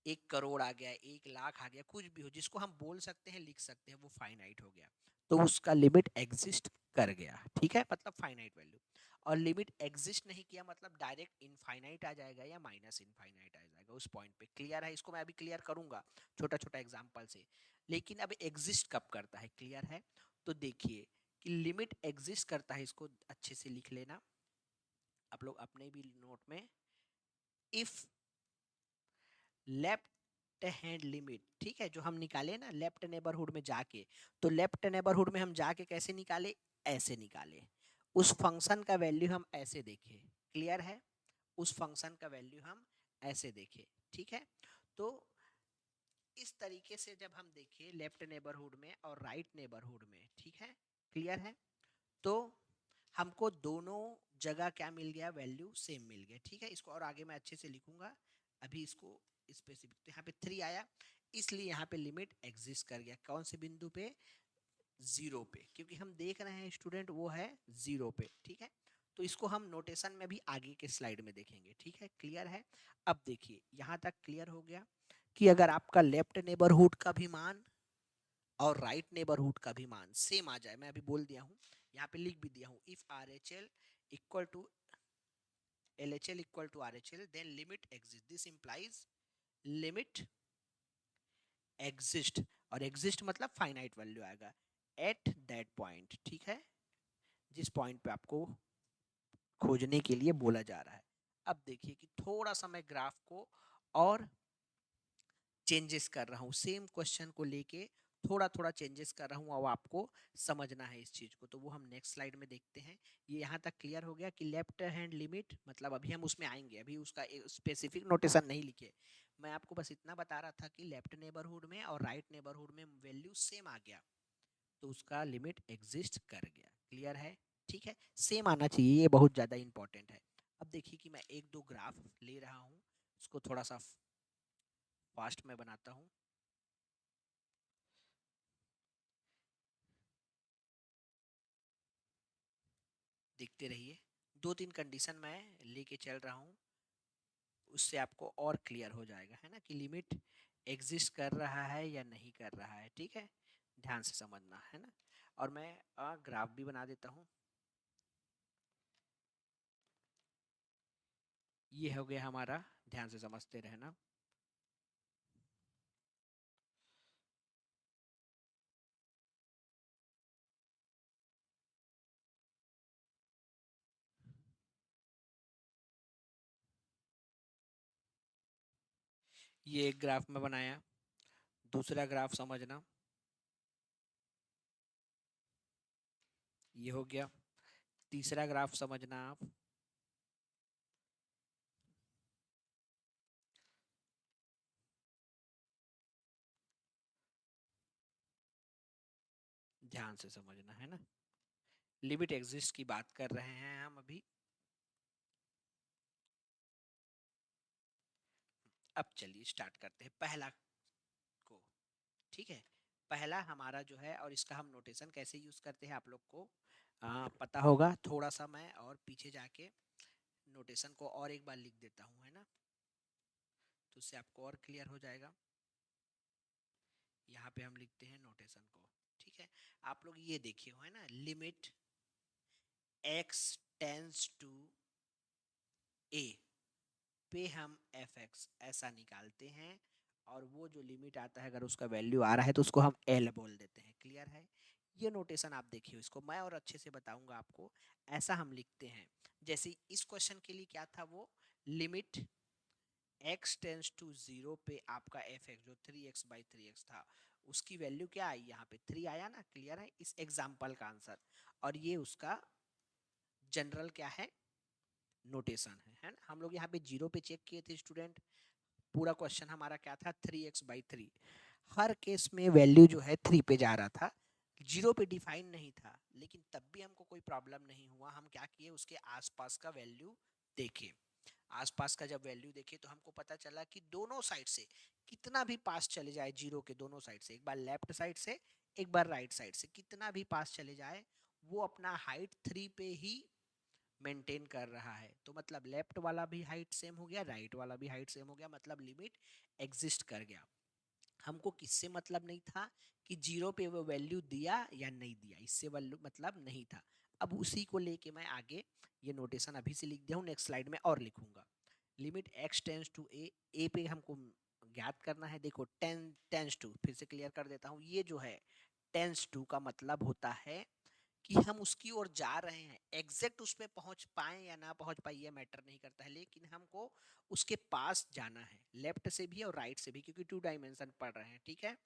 1 करोड़ आ गया, 1 लाख आ गया, कुछ भी हो जिसको हम बोल सकते हैं, लिख सकते हैं, वो फाइनाइट हो गया। तो उसका लिमिट एग्जिस्ट कर गया, ठीक है, मतलब फाइनाइट वैल्यू। और लिमिट एग्जिस्ट नहीं किया मतलब डायरेक्ट इनफाइनाइट आ जाएगा या माइनस इनफाइनाइट आ जाएगा उस पॉइंट पे। क्लियर है? इसको मैं अभी क्लियर करूंगा छोटा छोटा एग्जांपल से। लेकिन अब एग्जिस्ट कब करता है, क्लियर है? तो देखिए कि लिमिट एग्जिस्ट करता है, इसको अच्छे से लिख लेना आप लोग अपने भी नोट में। इफ लेफ्ट हैंड लिमिट, ठीक है, जो हम निकाले ना लेफ्ट नेबरहुड में जाके, तो लेफ्ट नेबरहुड में हम जाके कैसे निकाले? ऐसे निकाले। उस फंक्शन का वैल्यू हम ऐसे देखे। क्लियर है? उस फंक्शन का वैल्यू हम ऐसे देखे, ठीक है। तो इस तरीके से जब हम देखें लेफ्ट नेबरहुड में और राइट नेबरहुड में, ठीक है, क्लियर है, तो हमको दोनों जगह क्या मिल गया? वैल्यू सेम मिल गया, ठीक है। इसको और आगे मैं अच्छे से लिखूंगा, अभी इसको स्पेसिफिक। तो यहाँ पे 3 आया, इसलिए यहाँ पे लिमिट एग्जिस्ट कर गया। कौन से बिंदु पे? जीरो पे, क्योंकि हम देख रहे हैं स्टूडेंट वो है जीरो पे, ठीक है। तो इसको हम नोटेशन में भी आगे के स्लाइड में देखेंगे, ठीक है। क्लियर है? अब देखिए यहाँ तक क्लियर हो गया कि अगर आपका लेफ्ट नेबरहुड का भी मान और राइट नेबरहुड का भी मान सेम आ जाए, मैं अभी बोल दिया हूँ, यहाँ पे लिख भी दिया हूँ, if R H L equal to LHL equal to RHL, then limit exist. This implies limit exist, और exist मतलब फाइनाइट वैल्यू आएगा एट दैट पॉइंट, ठीक है, जिस पॉइंट पे आपको खोजने के लिए बोला जा रहा है। अब देखिए कि थोड़ा सा मैं ग्राफ को और चेंजेस कर रहा हूँ, सेम क्वेश्चन को लेके थोड़ा थोड़ा चेंजेस कर रहा हूँ, और आपको समझना है इस चीज को। तो वो हम नेक्स्ट स्लाइड में देखते हैं। ये यहाँ तक क्लियर हो गया कि लेफ्ट हैंड लिमिट मतलब, अभी हम उसमें आएंगे, अभी उसका स्पेसिफिक नोटेशन नहीं लिखे, मैं आपको बस इतना बता रहा था कि लेफ्ट नेबरहुड में और राइट नेबरहुड में वैल्यू सेम आ गया तो उसका लिमिट एग्जिस्ट कर गया। क्लियर है? ठीक है, सेम आना चाहिए, ये बहुत ज़्यादा इंपॉर्टेंट है। अब देखिए कि मैं एक दो ग्राफ ले रहा हूँ, उसको थोड़ा सा फास्ट में बनाता हूँ। देखते रहिए, 2-3 कंडीशन मैं लेके चल रहा हूँ, उससे आपको और क्लियर हो जाएगा, है ना, कि लिमिट एग्जिस्ट कर रहा है या नहीं कर रहा है। ठीक है, ध्यान से समझना, है ना। और मैं ग्राफ भी बना देता हूँ। ये हो गया हमारा, ध्यान से समझते रहना। ये एक ग्राफ में बनाया, दूसरा ग्राफ समझना, ये हो गया, तीसरा ग्राफ समझना आप, ध्यान से समझना, है ना। लिमिट एग्जिस्ट की बात कर रहे हैं हम अभी। अब चलिए स्टार्ट करते हैं पहला को, ठीक है। पहला हमारा जो है, और इसका हम नोटेशन कैसे यूज करते हैं आप लोग को पता होगा। थोड़ा सा मैं और पीछे जाके नोटेशन को और एक बार लिख देता हूँ, है ना, तो उससे आपको और क्लियर हो जाएगा। यहाँ पे हम लिखते हैं नोटेशन को, ठीक है। आप लोग ये देखिए, है ना, limit x tends to a पे हम एफ एक्स ऐसा निकालते हैं, और वो जो लिमिट आता है अगर उसका वैल्यू आ रहा है तो उसको हम एल बोल देते हैं। क्लियर है? ये नोटेशन आप देखिए, इसको मैं और अच्छे से बताऊंगा आपको। ऐसा हम लिखते हैं, जैसे इस क्वेश्चन के लिए क्या था, वो लिमिट x टेंस टू 0 पे आपका एफ एक्स जो 3x/3x था, उसकी वैल्यू क्या आई? यहाँ पे 3 आया ना। क्लियर है? इस एग्जाम्पल का आंसर, और ये उसका जनरल क्या है, नोटेशन है ना। हम लोग यहाँ पे 0 पे चेक किए थे स्टूडेंट, पूरा क्वेश्चन हमारा क्या था, 3x/3। हर केस में वैल्यू जो है 3 पे जा रहा था, जीरो पे डिफाइन नहीं था, लेकिन तब भी हमको कोई प्रॉब्लम नहीं हुआ। हम क्या किए, उसके आसपास का वैल्यू देखे। आसपास का जब वैल्यू देखे तो हमको पता चला कि दोनों साइड से कितना भी पास चले जाए, जीरो के दोनों साइड से, एक बार लेफ्ट साइड से एक बार राइट साइड से, कितना भी पास चले जाए वो अपना हाइट 3 पे ही मेंटेन कर रहा है। तो मतलब लेफ्ट वाला भी हाइट सेम हो गया, राइट वाला भी हाइट सेम हो गया, मतलब लिमिट एग्जिस्ट कर गया। हमको किससे मतलब नहीं था कि जीरो पे वो वैल्यू दिया या नहीं दिया, इससे वैल्यू मतलब नहीं था। अब उसी को लेके मैं आगे ये नोटेशन अभी से लिख दिया हूँ, नेक्स्ट स्लाइड में और लिखूंगा। लिमिट एक्स टेंस टू ए पे हमको ज्ञात करना है। देखो टेंस टू, फिर से क्लियर कर देता हूँ, ये जो है टेंस टू का मतलब होता है कि हम उसकी ओर जा रहे हैं। एग्जैक्ट उस पे पहुंच पाए या ना पहुंच पाए ये मैटर नहीं करता है, लेकिन हमको उसके पास जाना है, लेफ्ट से भी और राइट से भी, क्योंकि 2 डायमेंशन पढ़ रहे हैं, ठीक है।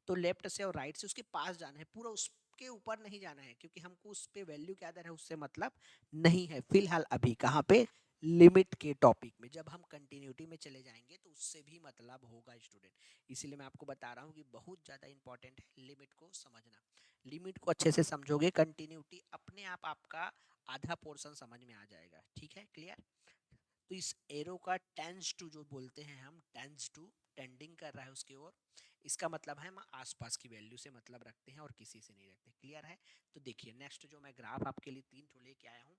तो लेफ्ट से और राइट से उसके पास जाना है, पूरा उसके ऊपर नहीं जाना है, क्योंकि हमको उस पे वैल्यू क्या दे रहा है उससे मतलब नहीं है फिलहाल। अभी कहाँ पे, लिमिट के टॉपिक में। जब हम कंटिन्यूटी में चले जाएंगे तो उससे भी मतलब होगा स्टूडेंट। इसीलिए मैं आपको बता रहा हूँ कि बहुत ज़्यादा इंपॉर्टेंट है लिमिट को समझना। लिमिट को अच्छे से समझोगे, कंटिन्यूटी अपने आप आपका आधा पोर्शन समझ में आ जाएगा, ठीक है, क्लियर। तो इस एरो का टेंस टू जो बोलते हैं हम, टेंस टू, टेंडिंग कर रहा है उसकी ओर, इसका मतलब है हम आसपास की वैल्यू से मतलब रखते हैं और किसी से नहीं रखते। क्लियर है। तो देखिए नेक्स्ट जो मैं ग्राफ आपके लिए 3 ठो लेके आया हूँ,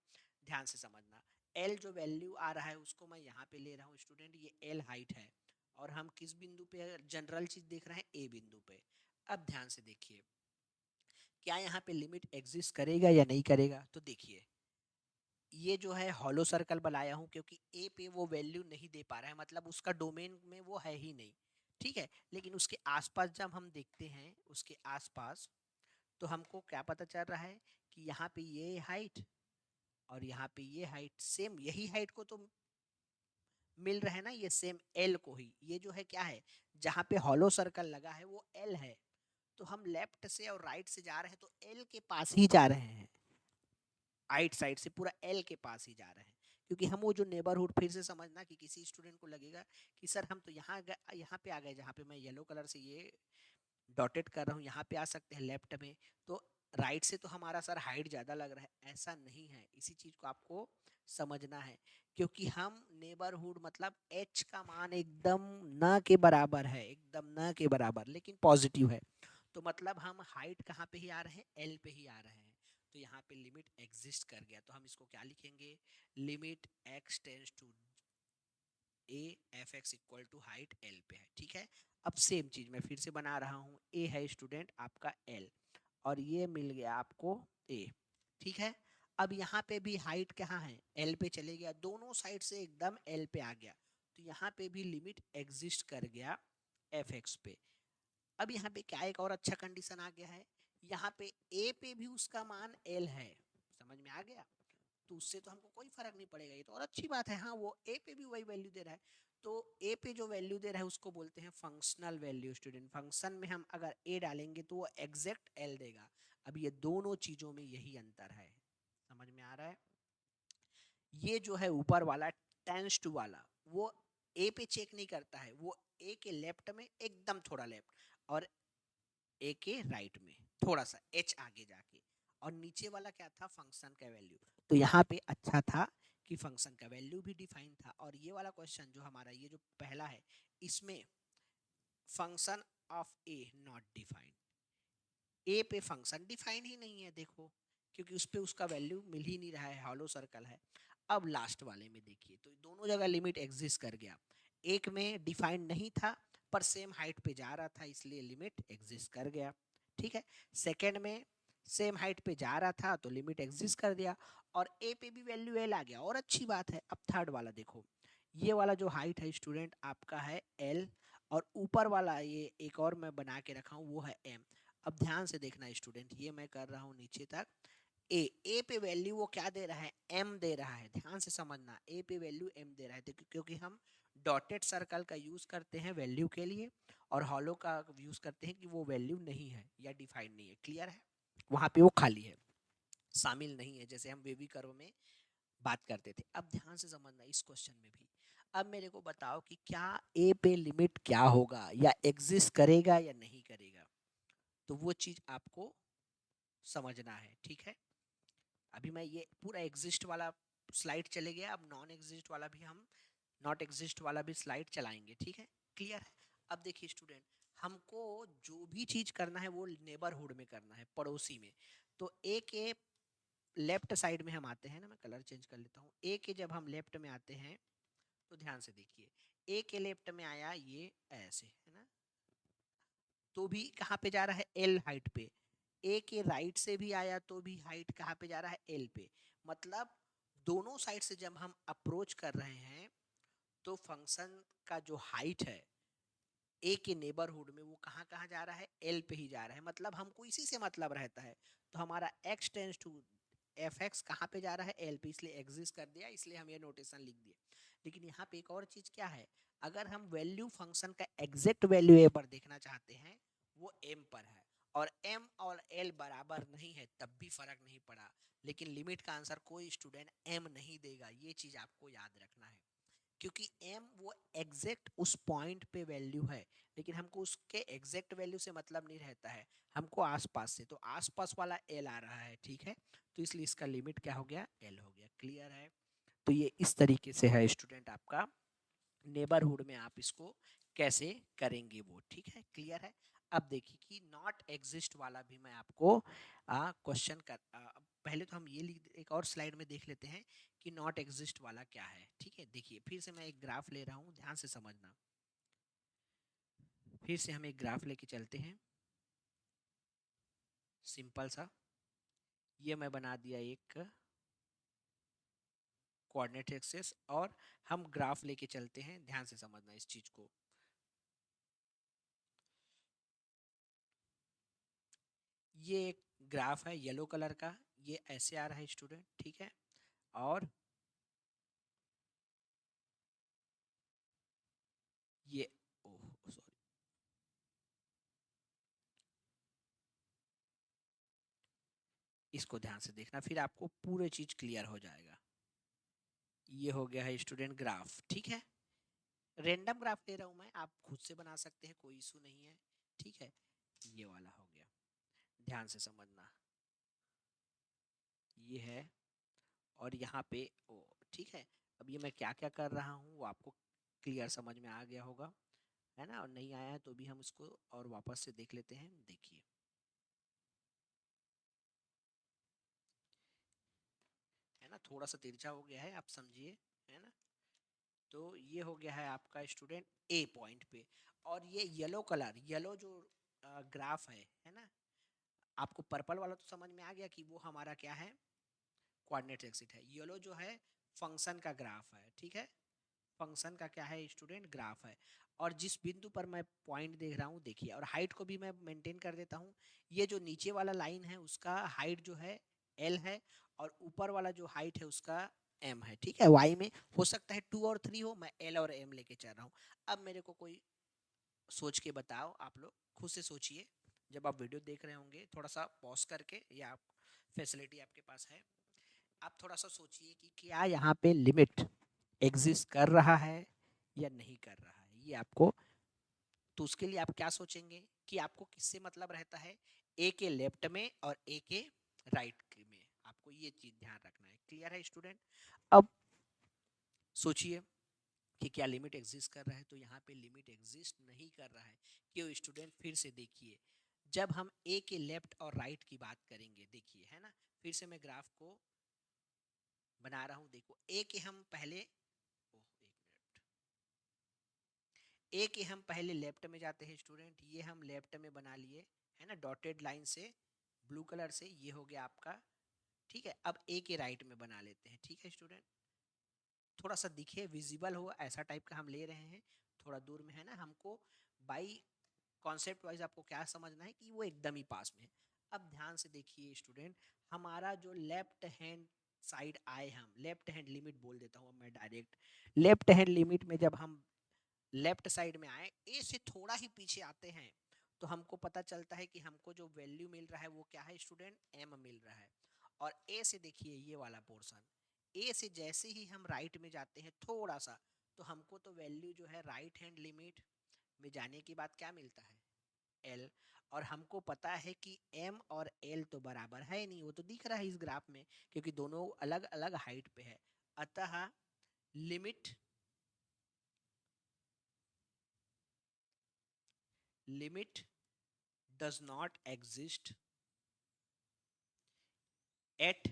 ध्यान से समझना। एल जो वैल्यू आ रहा है उसको मैं यहाँ पे ले रहा हूँ स्टूडेंट, ये एल हाइट है, और हम किस बिंदु पे जनरल चीज देख रहे हैं, ए बिंदु पे। अब ध्यान से देखिए, क्या यहाँ पे लिमिट एग्जिस्ट करेगा या नहीं करेगा। तो देखिए ये जो है हॉलो सर्कल बनाया हूँ, क्योंकि ए पे वो वैल्यू नहीं दे पा रहा है, मतलब उसका डोमेन में वो है ही नहीं, ठीक है। लेकिन उसके आसपास जब हम देखते हैं, उसके आसपास, तो हमको क्या पता चल रहा है कि यहाँ पे ये हाइट और यहाँ पे ये हाइट सेम, यही हाइट को तो मिल रहा है ना, ये सेम एल को ही। ये जो है क्या है, जहाँ पे हॉलो सर्कल लगा है वो एल है। तो हम लेफ्ट से और राइट से जा रहे हैं तो एल के पास ही जा रहे हैं, राइट साइड से पूरा एल के पास ही जा रहे हैं। क्योंकि हम वो जो नेबरहुड, फिर से समझना कि किसी स्टूडेंट को लगेगा कि सर हम तो यहाँ पे आ गए, जहाँ पे मैं येलो कलर से ये डॉटेड कर रहा हूँ, यहाँ पे आ सकते हैं लेफ्ट में, तो राइट से तो हमारा सर हाइट ज़्यादा लग रहा है। ऐसा नहीं है, इसी चीज़ को आपको समझना है। क्योंकि हम नेबरहुड मतलब एच का मान एकदम न के बराबर है, एकदम न के बराबर, लेकिन पॉजिटिव है। तो मतलब हम हाइट कहाँ पे ही आ रहे हैं, एल पे ही आ रहे हैं। तो यहाँ पे लिमिट एग्जिस्ट कर गया, तो हम इसको क्या लिखेंगे, limit x tends to a f x equal to height L पे है, ठीक है। अब सेम चीज मैं फिर से बना रहा हूँ, ए है स्टूडेंट आपका एल, और ये मिल गया आपको ए, ठीक है। अब यहाँ पे भी हाइट कहाँ है, एल पे चले गया, दोनों साइड से एकदम एल पे आ गया, तो यहाँ पे भी लिमिट एग्जिस्ट कर गया एफ एक्स पे। अब यहाँ पे क्या एक और अच्छा कंडीशन आ गया है, यहाँ पे ए पे भी उसका मान एल है, समझ में आ गया। तो उससे तो हमको कोई फर्क नहीं पड़ेगा, ये तो और अच्छी बात है। हाँ, वो ए पे भी वही वैल्यू दे रहा है, तो ए पे जो वैल्यू दे रहा है उसको बोलते हैं फंक्शनल वैल्यू स्टूडेंट। फंक्शन में हम अगर ए डालेंगे तो वो एग्जैक्ट एल देगा। अब ये दोनों चीजों में यही अंतर है, समझ में आ रहा है। ये जो है ऊपर वाला टेंस टू वाला, वो ए पे चेक नहीं करता है, वो ए के लेफ्ट में एकदम थोड़ा लेफ्ट, और ए के राइट में थोड़ा सा एच आगे जाके, और नीचे वाला क्या था, फंक्शन का वैल्यू। तो यहाँ पे अच्छा था कि फंक्शन का वैल्यू भी डिफाइन था। और ये वाला क्वेश्चन जो हमारा ये जो पहला है, इसमें function of a not defined, a पे फंक्शन डिफाइन ही नहीं है, देखो, क्योंकि उस पे उसका वैल्यू मिल ही नहीं रहा है, हॉलो सर्कल है। अब लास्ट वाले में देखिए, तो दोनों जगह लिमिट एग्जिस्ट कर गया, एक में डिफाइंड नहीं था पर सेम हाइट पे जा रहा था, इसलिए लिमिट एग्जिस्ट कर गया, ठीक है। सेकेंड में सेम हाइट पे जा रहा था तो लिमिट एग्जिस्ट कर दिया, और ए पे भी वैल्यू एल आ गया, और अच्छी बात है। अब थर्ड वाला देखो, ये वाला जो हाइट है स्टूडेंट आपका है एल, और ऊपर वाला ये एक और मैं बना के रखा हूँ वो है एम। अब ध्यान से देखना स्टूडेंट, ये मैं कर रहा हूँ नीचे तक, ए पे वैल्यू वो क्या दे रहा है, एम दे रहा है, ध्यान से समझना, ए पे वैल्यू एम दे रहा है, क्योंकि हम डॉटेड सर्कल का यूज करते हैं वैल्यू के लिए, और हॉलो का यूज करते हैं कि वो वैल्यू नहीं है या डिफाइंड नहीं है, क्लियर है। वहां पे वो खाली है, शामिल नहीं है, जैसे हम वेवी कर्व में बात करते थे। अब ध्यान से समझना इस क्वेश्चन में भी। अब मेरे को बताओ कि क्या ए पे लिमिट क्या होगा, या एग्जिस्ट करेगा या नहीं करेगा। तो वो चीज आपको समझना है, ठीक है। अभी मैं ये पूरा एग्जिस्ट वाला स्लाइड चले गया, अब नॉन एग्जिस्ट वाला भी हम नॉट एग्जिस्ट वाला भी स्लाइड चलाएंगे, ठीक है। क्लियर है। अब देखिए स्टूडेंट, हमको जो भी चीज करना है वो नेबरहुड में करना है, पड़ोसी में। तो ए के लेफ्ट साइड में हम आते हैं ना, मैं कलर चेंज कर लेता हूँ। ए के जब हम लेफ्ट में आते हैं तो ध्यान से देखिए, ए के लेफ्ट में आया ये ऐसे है ना, तो भी कहाँ पे जा रहा है, एल हाइट पे। ए के राइट से भी आया तो भी हाइट कहाँ पे जा रहा है, एल पे। मतलब दोनों साइड से जब हम अप्रोच कर रहे हैं तो फंक्शन का जो हाइट है ए के नेबरहुड में वो कहाँ कहाँ जा रहा है, एल पे ही जा रहा है। मतलब हमको इसी से मतलब रहता है। तो हमारा x tends to f x कहाँ पे जा रहा है, एल पे, इसलिए एग्जिस्ट कर दिया, इसलिए हम ये नोटेशन लिख दिए। लेकिन यहाँ पे एक और चीज क्या है, अगर हम वैल्यू फंक्शन का एग्जैक्ट वैल्यू ए पर देखना चाहते हैं, वो एम पर है, और एम और एल बराबर नहीं है, तब भी फर्क नहीं पड़ा। लेकिन लिमिट का आंसर कोई स्टूडेंट एम नहीं देगा, ये चीज आपको याद रखना है। क्योंकि m वो एग्जैक्ट उस पॉइंट पे वैल्यू है, लेकिन हमको उसके एग्जैक्ट वैल्यू से मतलब नहीं रहता है, हमको आसपास से। तो आसपास वाला l आ रहा है, ठीक है। तो इसलिए इसका लिमिट क्या हो गया, l हो गया। क्लियर है। तो ये इस तरीके से है स्टूडेंट आपका नेबरहुड में आप इसको कैसे करेंगे वो, ठीक है। क्लियर है। अब देखिए कि नॉट एग्जिस्ट वाला भी मैं आपको क्वेश्चन कर पहले तो हम ये एक और स्लाइड में देख लेते हैं कि नॉट एग्जिस्ट वाला क्या है, ठीक है। देखिए फिर से मैं एक ग्राफ ले रहा हूँ, ध्यान से समझना। फिर से हम एक ग्राफ लेके चलते हैं, सिंपल सा। ये मैं बना दिया एक कोऑर्डिनेट एक्सेस, और हम ग्राफ लेके चलते हैं, ध्यान से समझना इस चीज को। ये एक ग्राफ है येलो कलर का, ये ऐसे आ रहा है स्टूडेंट, ठीक है। और ये, ओह सॉरी, इसको ध्यान से देखना, फिर आपको पूरे चीज क्लियर हो जाएगा। ये हो गया है स्टूडेंट ग्राफ, ठीक है। रेंडम ग्राफ ले रहा हूं मैं, आप खुद से बना सकते हैं, कोई इशू नहीं है, ठीक है। ये वाला हो गया, ध्यान से समझना। ये है, और यहाँ पे ओ, ठीक है। अब ये मैं क्या क्या कर रहा हूँ वो आपको क्लियर समझ में आ गया होगा, है ना। और नहीं आया है तो भी हम इसको और वापस से देख लेते हैं। देखिए, है ना, थोड़ा सा तिरछा हो गया है, आप समझिए, है ना। तो ये हो गया है आपका स्टूडेंट ए पॉइंट पे। और ये येलो कलर, येलो जो ग्राफ है ना, आपको पर्पल वाला तो समझ में आ गया कि वो हमारा क्या है, कोऑर्डिनेट एक्सिस है। येलो जो है फंक्शन का ग्राफ है, ठीक है। फंक्शन का क्या है स्टूडेंट, ग्राफ है। और जिस बिंदु पर मैं पॉइंट देख रहा हूँ, देखिए, और हाइट को भी मैं मेंटेन कर देता हूँ। ये जो नीचे वाला लाइन है उसका हाइट जो है एल है, और ऊपर वाला जो हाइट है उसका एम है, ठीक है। वाई में हो सकता है 2 और 3 हो, मैं एल और एम लेके चल रहा हूँ। अब मेरे को कोई सोच के बताओ, आप लोग खुद से सोचिए, जब आप वीडियो देख रहे होंगे थोड़ा सा पॉज करके, या आप फैसिलिटी आपके पास है, आप थोड़ा सा सोचिए कि क्या यहाँ पे लिमिट एग्जिस्ट कर रहा है या नहीं कर रहा है, ये आपको। तो उसके लिए आप क्या सोचेंगे कि आपको किससे मतलब रहता है, ए के लेफ्ट में और ए के राइट में, आपको ये चीज ध्यान रखना है। क्लियर है स्टूडेंट। अब सोचिए कि क्या लिमिट एग्जिस्ट कर रहा है, तो यहाँ पे लिमिट एग्जिस्ट नहीं कर रहा है। क्यों स्टूडेंट, फिर से देखिए, जब हम ए के लेफ्ट और राइट की बात करेंगे, देखिए, है ना, फिर से मैं ग्राफ को बना रहा हूँ। देखो, ए के हम पहले, ओह एक मिनट, ए के हम पहले लेफ्ट में जाते हैं स्टूडेंट, ये हम लेफ्ट में बना लिए, है ना, डॉटेड लाइन से, ब्लू कलर से, ये हो गया आपका, ठीक है। अब ए के राइट में बना लेते हैं, ठीक है स्टूडेंट। थोड़ा सा दिखे, विजिबल हो, ऐसा टाइप का हम ले रहे हैं, थोड़ा दूर में, है ना। हमको बाई कॉन्सेप्ट वाइज आपको क्या समझना है कि वो एकदम ही पास में है। अब ध्यान से देखिए स्टूडेंट, हमारा जो लेफ्ट हैंड साइड आए, हम लेफ्ट हैंड लिमिट बोल देता हूँ मैं डायरेक्ट। लेफ्ट हैंड लिमिट में जब हम लेफ्ट साइड में आए, ए से थोड़ा ही पीछे आते हैं, तो हमको पता चलता है कि हमको जो वैल्यू मिल रहा है वो क्या है स्टूडेंट, एम मिल रहा है। और ए से देखिए ये वाला पोर्शन, ए से जैसे ही हम राइट में जाते हैं थोड़ा सा, तो हमको तो वैल्यू जो है राइट हैंड लिमिट में जाने के बाद क्या मिलता है, एल, और हमको पता है कि एम और एल तो बराबर है नहीं, वो तो दिख रहा है इस ग्राफ में क्योंकि दोनों अलग अलग हाइट पे है। अतः limit limit does not exist at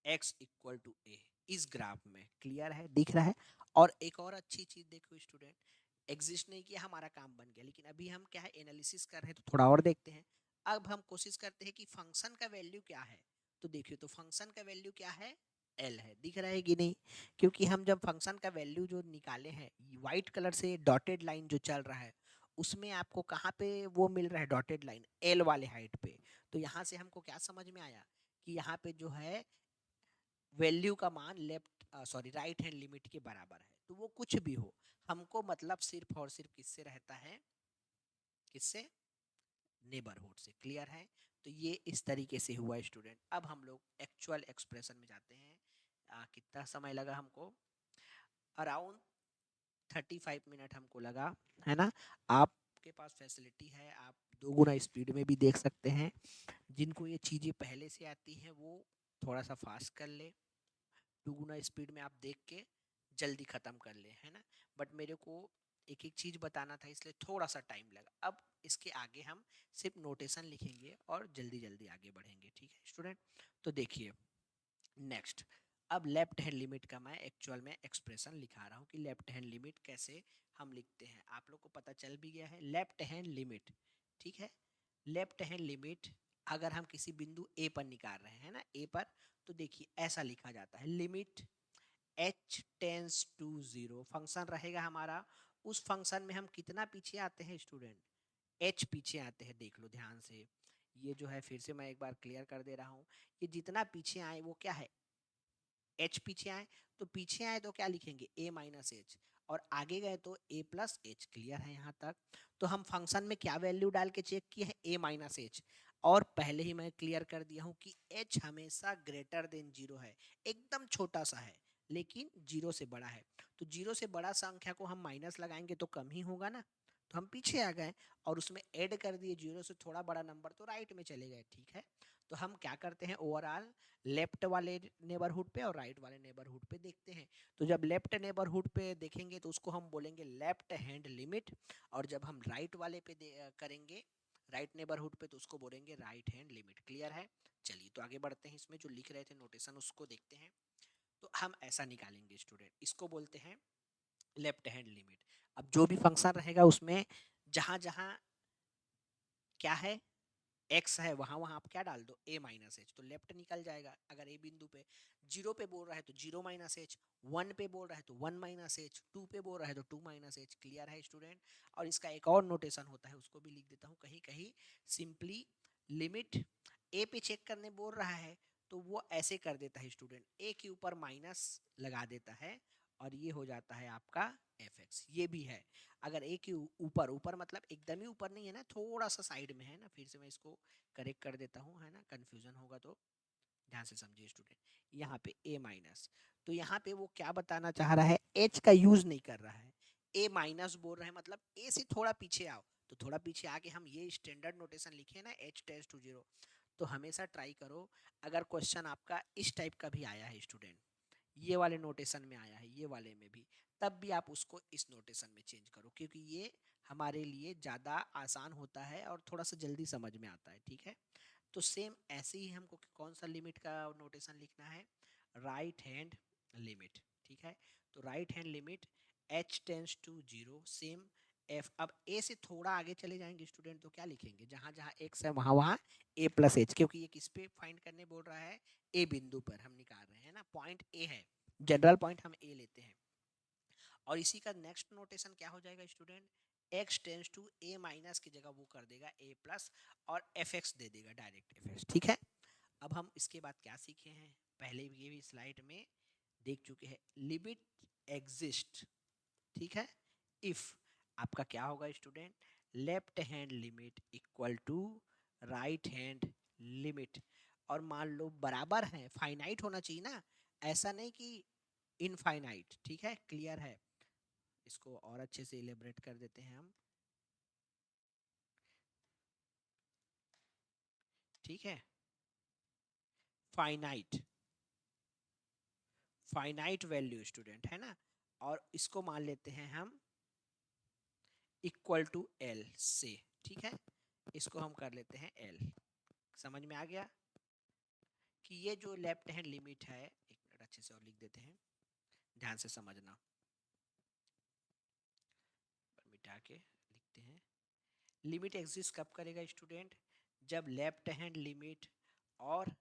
x equal to a, इस ग्राफ में क्लियर है, दिख रहा है। और एक और अच्छी चीज देखो स्टूडेंट, एग्जिस्ट नहीं किया हमारा काम बन गया, लेकिन अभी हम क्या है एनालिसिस कर रहे हैं तो थोड़ा और देखते हैं। अब हम कोशिश करते हैं कि फंक्शन का वैल्यू क्या है। तो देखिए तो फंक्शन का वैल्यू क्या है, एल है, दिख रहा है कि नहीं। क्योंकि हम जब फंक्शन का वैल्यू जो निकाले हैं, व्हाइट कलर से डॉटेड लाइन जो चल रहा है उसमें आपको कहाँ पे वो मिल रहा है डॉटेड लाइन, एल वाले हाइट पे। तो यहाँ से हमको क्या समझ में आया कि यहाँ पे जो है वैल्यू का मान left sorry right hand limit के बराबर है। तो वो कुछ भी हो, हमको मतलब सिर्फ और सिर्फ किससे रहता है, किससे, नेबरहुड से। क्लियर है। तो ये इस तरीके से हुआ स्टूडेंट। अब हम लोग एक्चुअल एक्सप्रेशन में जाते हैं। कितना समय लगा हमको, अराउंड 35 मिनट हमको लगा, है ना। आपके पास फैसिलिटी है, आप 2 गुना स्पीड में भी देख सकते हैं। जिनको ये चीज़ें पहले से आती हैं वो थोड़ा सा फास्ट कर ले, 2 गुना स्पीड में आप देख के जल्दी ख़त्म कर ले, है ना। बट मेरे को एक एक चीज़ बताना था इसलिए थोड़ा सा टाइम लगा। अब इसके आगे हम सिर्फ नोटेशन लिखेंगे और जल्दी जल्दी आगे बढ़ेंगे, ठीक है स्टूडेंट। तो देखिए नेक्स्ट, अब लेफ्ट हैंड लिमिट का मैं एक्चुअल में एक्सप्रेशन लिखा रहा हूँ कि लेफ्ट हैंड लिमिट कैसे हम लिखते हैं। आप लोग को पता चल भी गया है लेफ्ट हैंड लिमिट, ठीक है। लेफ्ट हैंड लिमिट अगर हम किसी बिंदु ए पर निकाल रहे हैं ना, ए पर, तो देखिए ऐसा लिखा जाता है, limit h tends to 0, function रहेगा हमारा। उस फंक्शन में हम कितना पीछे आते हैं स्टूडेंट, h पीछे आते हैं। देख लो ध्यान से, ये जो है फिर से मैं एक बार क्लियर कर दे रहा हूँ, ये जितना पीछे आए वो क्या है, h पीछे आए। तो पीछे आए तो क्या लिखेंगे, a माइनस एच, और आगे गए तो a प्लस एच। क्लियर है यहाँ तक। तो हम फंक्शन में क्या वैल्यू डाल के चेक किए हैं, a माइनस एच। और पहले ही मैं क्लियर कर दिया हूँ कि h हमेशा ग्रेटर देन 0 है, एकदम छोटा सा है लेकिन 0 से बड़ा है। तो 0 से बड़ा संख्या को हम माइनस लगाएंगे तो कम ही होगा ना। तो हम पीछे आ गए और उसमें ऐड कर दिए 0 से थोड़ा बड़ा नंबर, तो राइट में चले गए, ठीक है। तो हम क्या करते हैं, ओवरऑल लेफ्ट वाले नेबरहुड पे और राइट वाले नेबरहुड पे देखते हैं। तो जब लेफ्ट नेबरहुड पे देखेंगे तो उसको हम बोलेंगे लेफ्ट हैंड लिमिट, और जब हम राइट वाले पे करेंगे राइट नेबरहुड पे तो उसको बोलेंगे राइट हैंड लिमिट। क्लियर है। चलिए तो आगे बढ़ते हैं, इसमें जो लिख रहे थे नोटेशन उसको देखते हैं। तो हम ऐसा निकालेंगे स्टूडेंट, इसको बोलते हैं लेफ्ट हैंड लिमिट। अब जो भी फंक्शन रहेगा उसमें जहां जहां क्या है, एक्स है, वहां वहां आप क्या डाल दो, a माइनस एच, तो लेफ्ट निकल जाएगा। अगर ए बिंदु पे 0 पे बोल रहा है तो 0 माइनस एच, 1 पे बोल रहा है तो 1 माइनस एच, 2 पे बोल रहा है तो 2 माइनस एच। क्लियर है स्टूडेंट। और इसका एक और नोटेशन होता है, उसको भी लिख देता हूँ कहीं कहीं, सिंपली लिमिट ए पे चेक करने बोल रहा है तो वो ऐसे कर देता है स्टूडेंट, ए के ऊपर माइनस लगा देता है और ये हो जाता है आपका एफ एक्स। ये भी है, अगर ए के ऊपर, ऊपर मतलब एकदम ही ऊपर नहीं है ना, थोड़ा सा साइड में है ना। फिर से मैं इसको करेक्ट कर देता हूँ, है ना, कंफ्यूजन होगा तो ध्यान से समझिए स्टूडेंट। यहाँ पे a माइनस, तो यहाँ पे वो क्या बताना चाह रहा है, h का यूज नहीं कर रहा है, a माइनस बोल रहा है, मतलब a से थोड़ा पीछे आओ। तो थोड़ा पीछे आके हम ये स्टैंडर्ड नोटेशन लिखे ना, h टेंस टू 0। तो हमेशा ट्राई करो, अगर क्वेश्चन आपका इस टाइप का भी आया है स्टूडेंट, ये वाले नोटेशन में आया है, ये वाले में भी, तब भी आप उसको इस नोटेशन में चेंज करो क्योंकि ये हमारे लिए ज़्यादा आसान होता है और थोड़ा सा जल्दी समझ में आता है, ठीक है। तो सेम ऐसे ही हमको कौन सा लिमिट का नोटेशन लिखना है, राइट हैंड लिमिट, ठीक है। तो right hand limit h tends to 0, same f। अब a से थोड़ा आगे चले जाएंगे स्टूडेंट तो क्या लिखेंगे, जहां जहां x है वहां वहां a प्लस एच, क्योंकि ये किस पे फाइंड करने बोल रहा है, a बिंदु पर हम निकाल रहे हैं ना, पॉइंट a है, जनरल पॉइंट हम a लेते हैं। और इसी का नेक्स्ट नोटेशन क्या हो जाएगा student, x tends to a minus की जगह वो कर देगा a प्लस और fx दे देगा डायरेक्ट fx, ठीक है। अब हम इसके बाद क्या सीखे हैं, पहले भी ये भी स्लाइड में देख चुके हैं, लिमिट एग्जिस्ट, ठीक है, इफ आपका क्या होगा student, left hand limit equal to right hand limit. और मान लो बराबर है, फाइनाइट होना चाहिए ना, ऐसा नहीं कि इनफाइनाइट, ठीक है। क्लियर है। इसको और अच्छे से इलेबरेट कर देते हैं हम। ठीक है, फाइनाइट, फाइनाइट वैल्यू स्टूडेंट है ना, और इसको मान लेते हैं हम इक्वल टू एल से, ठीक है, इसको हम कर लेते हैं एल। समझ में आ गया कि ये जो लेफ्ट हैंड लिमिट है, एक मिनट अच्छे से और लिख देते हैं, ध्यान से समझना, मिटा के लिखते हैं। लिमिट एग्जिस्ट कब करेगा स्टूडेंट, जब लेफ्ट हैंड लिमिट और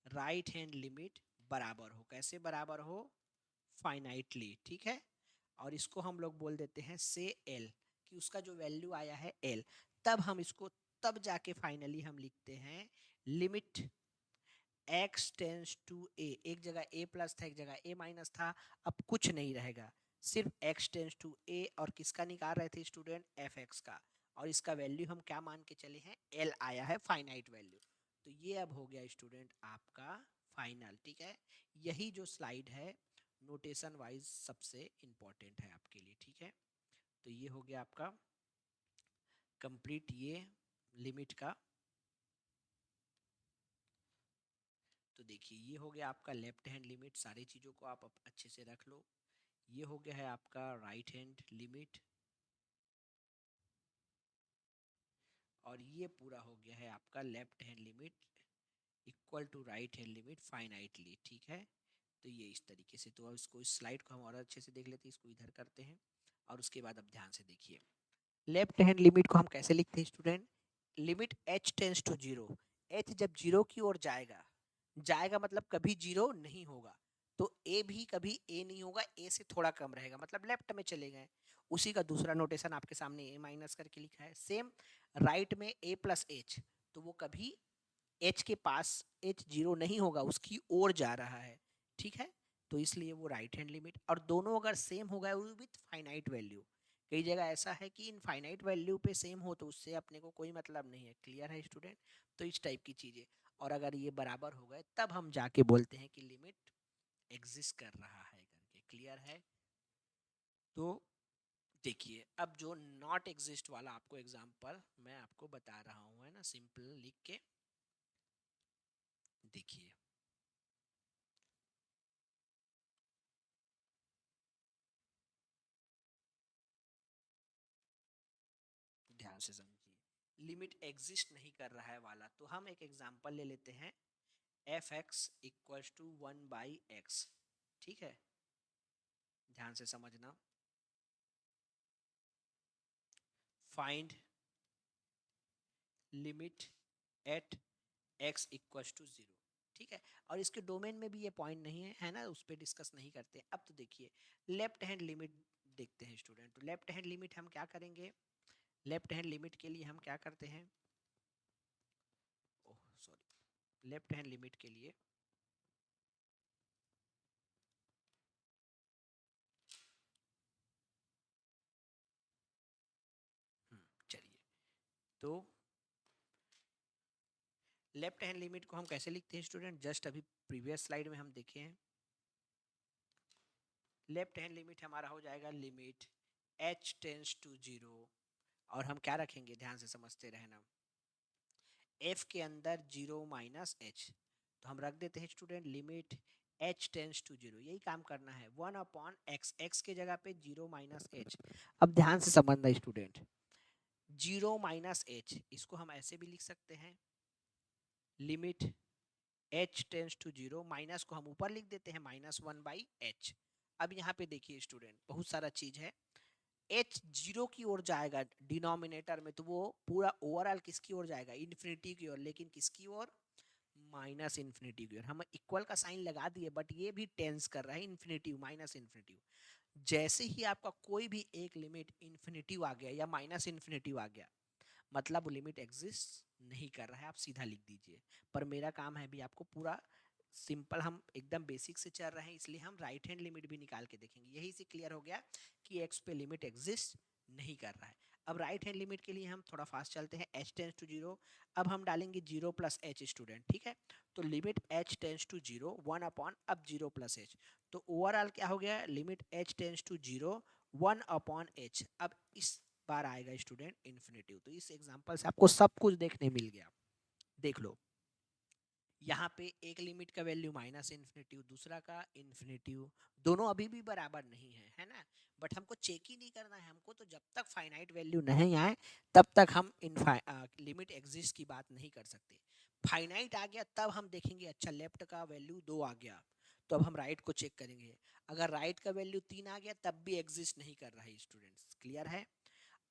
राइट हैंड लिमिट बराबर हो। कैसे बराबर हो, फाइनाइटली, ठीक है, और इसको हम लोग बोल देते हैं से एल, कि उसका जो वैल्यू आया है एल, तब हम इसको, तब जाके फाइनली हम लिखते हैं लिमिट x टेंस टू ए। एक जगह a प्लस था, एक जगह a माइनस था, अब कुछ नहीं रहेगा, सिर्फ x टेंस टू a, और किसका निकाल रहे थे स्टूडेंट, fx का, और इसका वैल्यू हम क्या मान के चले हैं, l आया है, फाइनाइट वैल्यू। तो ये अब हो गया स्टूडेंट आपका फाइनल, ठीक है। यही जो स्लाइड है नोटेशन वाइज सबसे इंपॉर्टेंट है आपके लिए, ठीक है। तो ये हो गया आपका कंप्लीट ये लिमिट का। तो देखिए ये हो गया आपका लेफ्ट हैंड लिमिट, सारी चीज़ों को आप अच्छे से रख लो। ये हो गया है आपका राइट हैंड लिमिट, और ये पूरा हो गया है आपका left hand limit equal to right hand limit finitely, ठीक है। तो ये इस तरीके से, तो अब इसको, इस स्लाइड को हम और अच्छे से देख लेते हैं, इसको इधर करते हैं, और उसके बाद अब ध्यान से देखिए लेफ्ट हैंड लिमिट को हम कैसे लिखते हैं student, limit h tends to zero. h जब जीरो की ओर जाएगा, जाएगा मतलब कभी जीरो नहीं होगा, तो a भी कभी a नहीं होगा, a से थोड़ा कम रहेगा, मतलब लेफ्ट में चले गए। उसी का दूसरा नोटेशन आपके सामने a माइनस करके लिखा है। सेम राइट में a प्लस एच, तो वो कभी h के पास, h जीरो नहीं होगा, उसकी ओर जा रहा है, ठीक है। तो इसलिए वो राइट हैंड लिमिट, और दोनों अगर सेम हो गए विथ फाइनाइट वैल्यू, कई जगह ऐसा है कि इनफाइनाइट वैल्यू पे सेम हो तो उससे अपने को कोई मतलब नहीं है। क्लियर है स्टूडेंट, तो इस टाइप की चीजें, और अगर ये बराबर हो गए तब हम जाके बोलते हैं कि लिमिट एग्जिस्ट कर रहा है करके। क्लियर है, तो देखिए अब जो नॉट एग्जिस्ट वाला आपको एग्जांपल मैं आपको बता रहा हूँ, है ना, सिंपल लिख के देखिए, ध्यान से समझिए, लिमिट एग्जिस्ट नहीं कर रहा है वाला, तो हम एक एग्जांपल ले लेते हैं, F x equals to 1/x, ठीक है, ध्यान से समझना। Find limit at x equals to 0, ठीक है। और इसके डोमेन में भी ये पॉइंट नहीं है, है ना, उस पर डिस्कस नहीं करते। अब तो देखिए लेफ्ट हैंड लिमिट देखते हैं स्टूडेंट। तो लेफ्ट हैंड लिमिट हम क्या करेंगे, लेफ्ट हैंड लिमिट के लिए हम क्या करते हैं, oh sorry, left hand limit के लिए चलिए, तो लेफ्ट हैंड लिमिट को हम कैसे लिखते हैं स्टूडेंट, जस्ट अभी प्रीवियस स्लाइड में हम देखे हैं। लेफ्ट हैंड लिमिट हमारा हो जाएगा लिमिट h टेंस टू 0, और हम क्या रखेंगे, ध्यान से समझते रहना, f के अंदर 0 माइनस h, तो हम रख देते हैं student limit h tends to 0, यही काम करना है, 1/x, x के जगह पे 0 माइनस h। अब ध्यान से समझना स्टूडेंट, 0 माइनस h इसको हम ऐसे भी लिख सकते हैं, limit h tends to 0, minus को हम ऊपर लिख देते हैं -1/h। अब यहाँ पे देखिए स्टूडेंट, बहुत सारा चीज है, h जीरो की ओर जाएगा डिनोमिनेटर में, तो वो पूरा ओवरऑल किसकी ओर जाएगा, इन्फिनिटी की ओर, लेकिन किसकी ओर, माइनस इन्फिनिटी की ओर। हम इक्वल का साइन लगा दिए, बट ये भी टेंस कर रहा है इन्फिनिटी माइनस इन्फिनिटी। जैसे ही आपका कोई भी एक लिमिट इन्फिनिटी आ गया या माइनस इन्फिनिटी आ गया, मतलब वो लिमिट एग्जिस्ट नहीं कर रहा है, आप सीधा लिख दीजिए। पर मेरा काम है भी आपको पूरा सिंपल, हम एकदम बेसिक से चल रहे हैं, इसलिए हम राइट हैंड लिमिट भी निकाल के देखेंगे। यही से क्लियर हो गया कि एक्स पे लिमिट एग्जिस्ट नहीं कर रहा है। अब राइट हैंड लिमिट के लिए हम थोड़ा फास्ट चलते हैं, h टेंस टू 0, अब हम डालेंगे 0 प्लस एच स्टूडेंट, ठीक है। तो लिमिट h टेंस टू 0 1/, अब 0 प्लस एच, तो ओवरऑल क्या हो गया, limit h tends to 0 1/h। अब इस बार आएगा स्टूडेंट इन्फिनिटिव। तो इस एग्जांपल से आपको सब कुछ देखने मिल गया। देख लो, यहाँ पे एक लिमिट का वैल्यू माइनस इन्फिनिटिव, दूसरा का इन्फिनिटिव, दोनों अभी भी बराबर नहीं है ना। बट हमको चेक ही नहीं करना है, हमको तो जब तक फाइनाइट वैल्यू नहीं आए तब तक हम लिमिट एग्जिस्ट की बात नहीं कर सकते। फाइनाइट आ गया तब हम देखेंगे, अच्छा लेफ्ट का वैल्यू 2 आ गया तो अब हम राइट को चेक करेंगे। अगर राइट का वैल्यू 3 आ गया तब भी एग्जिस्ट नहीं कर रहा है स्टूडेंट्स, क्लियर है।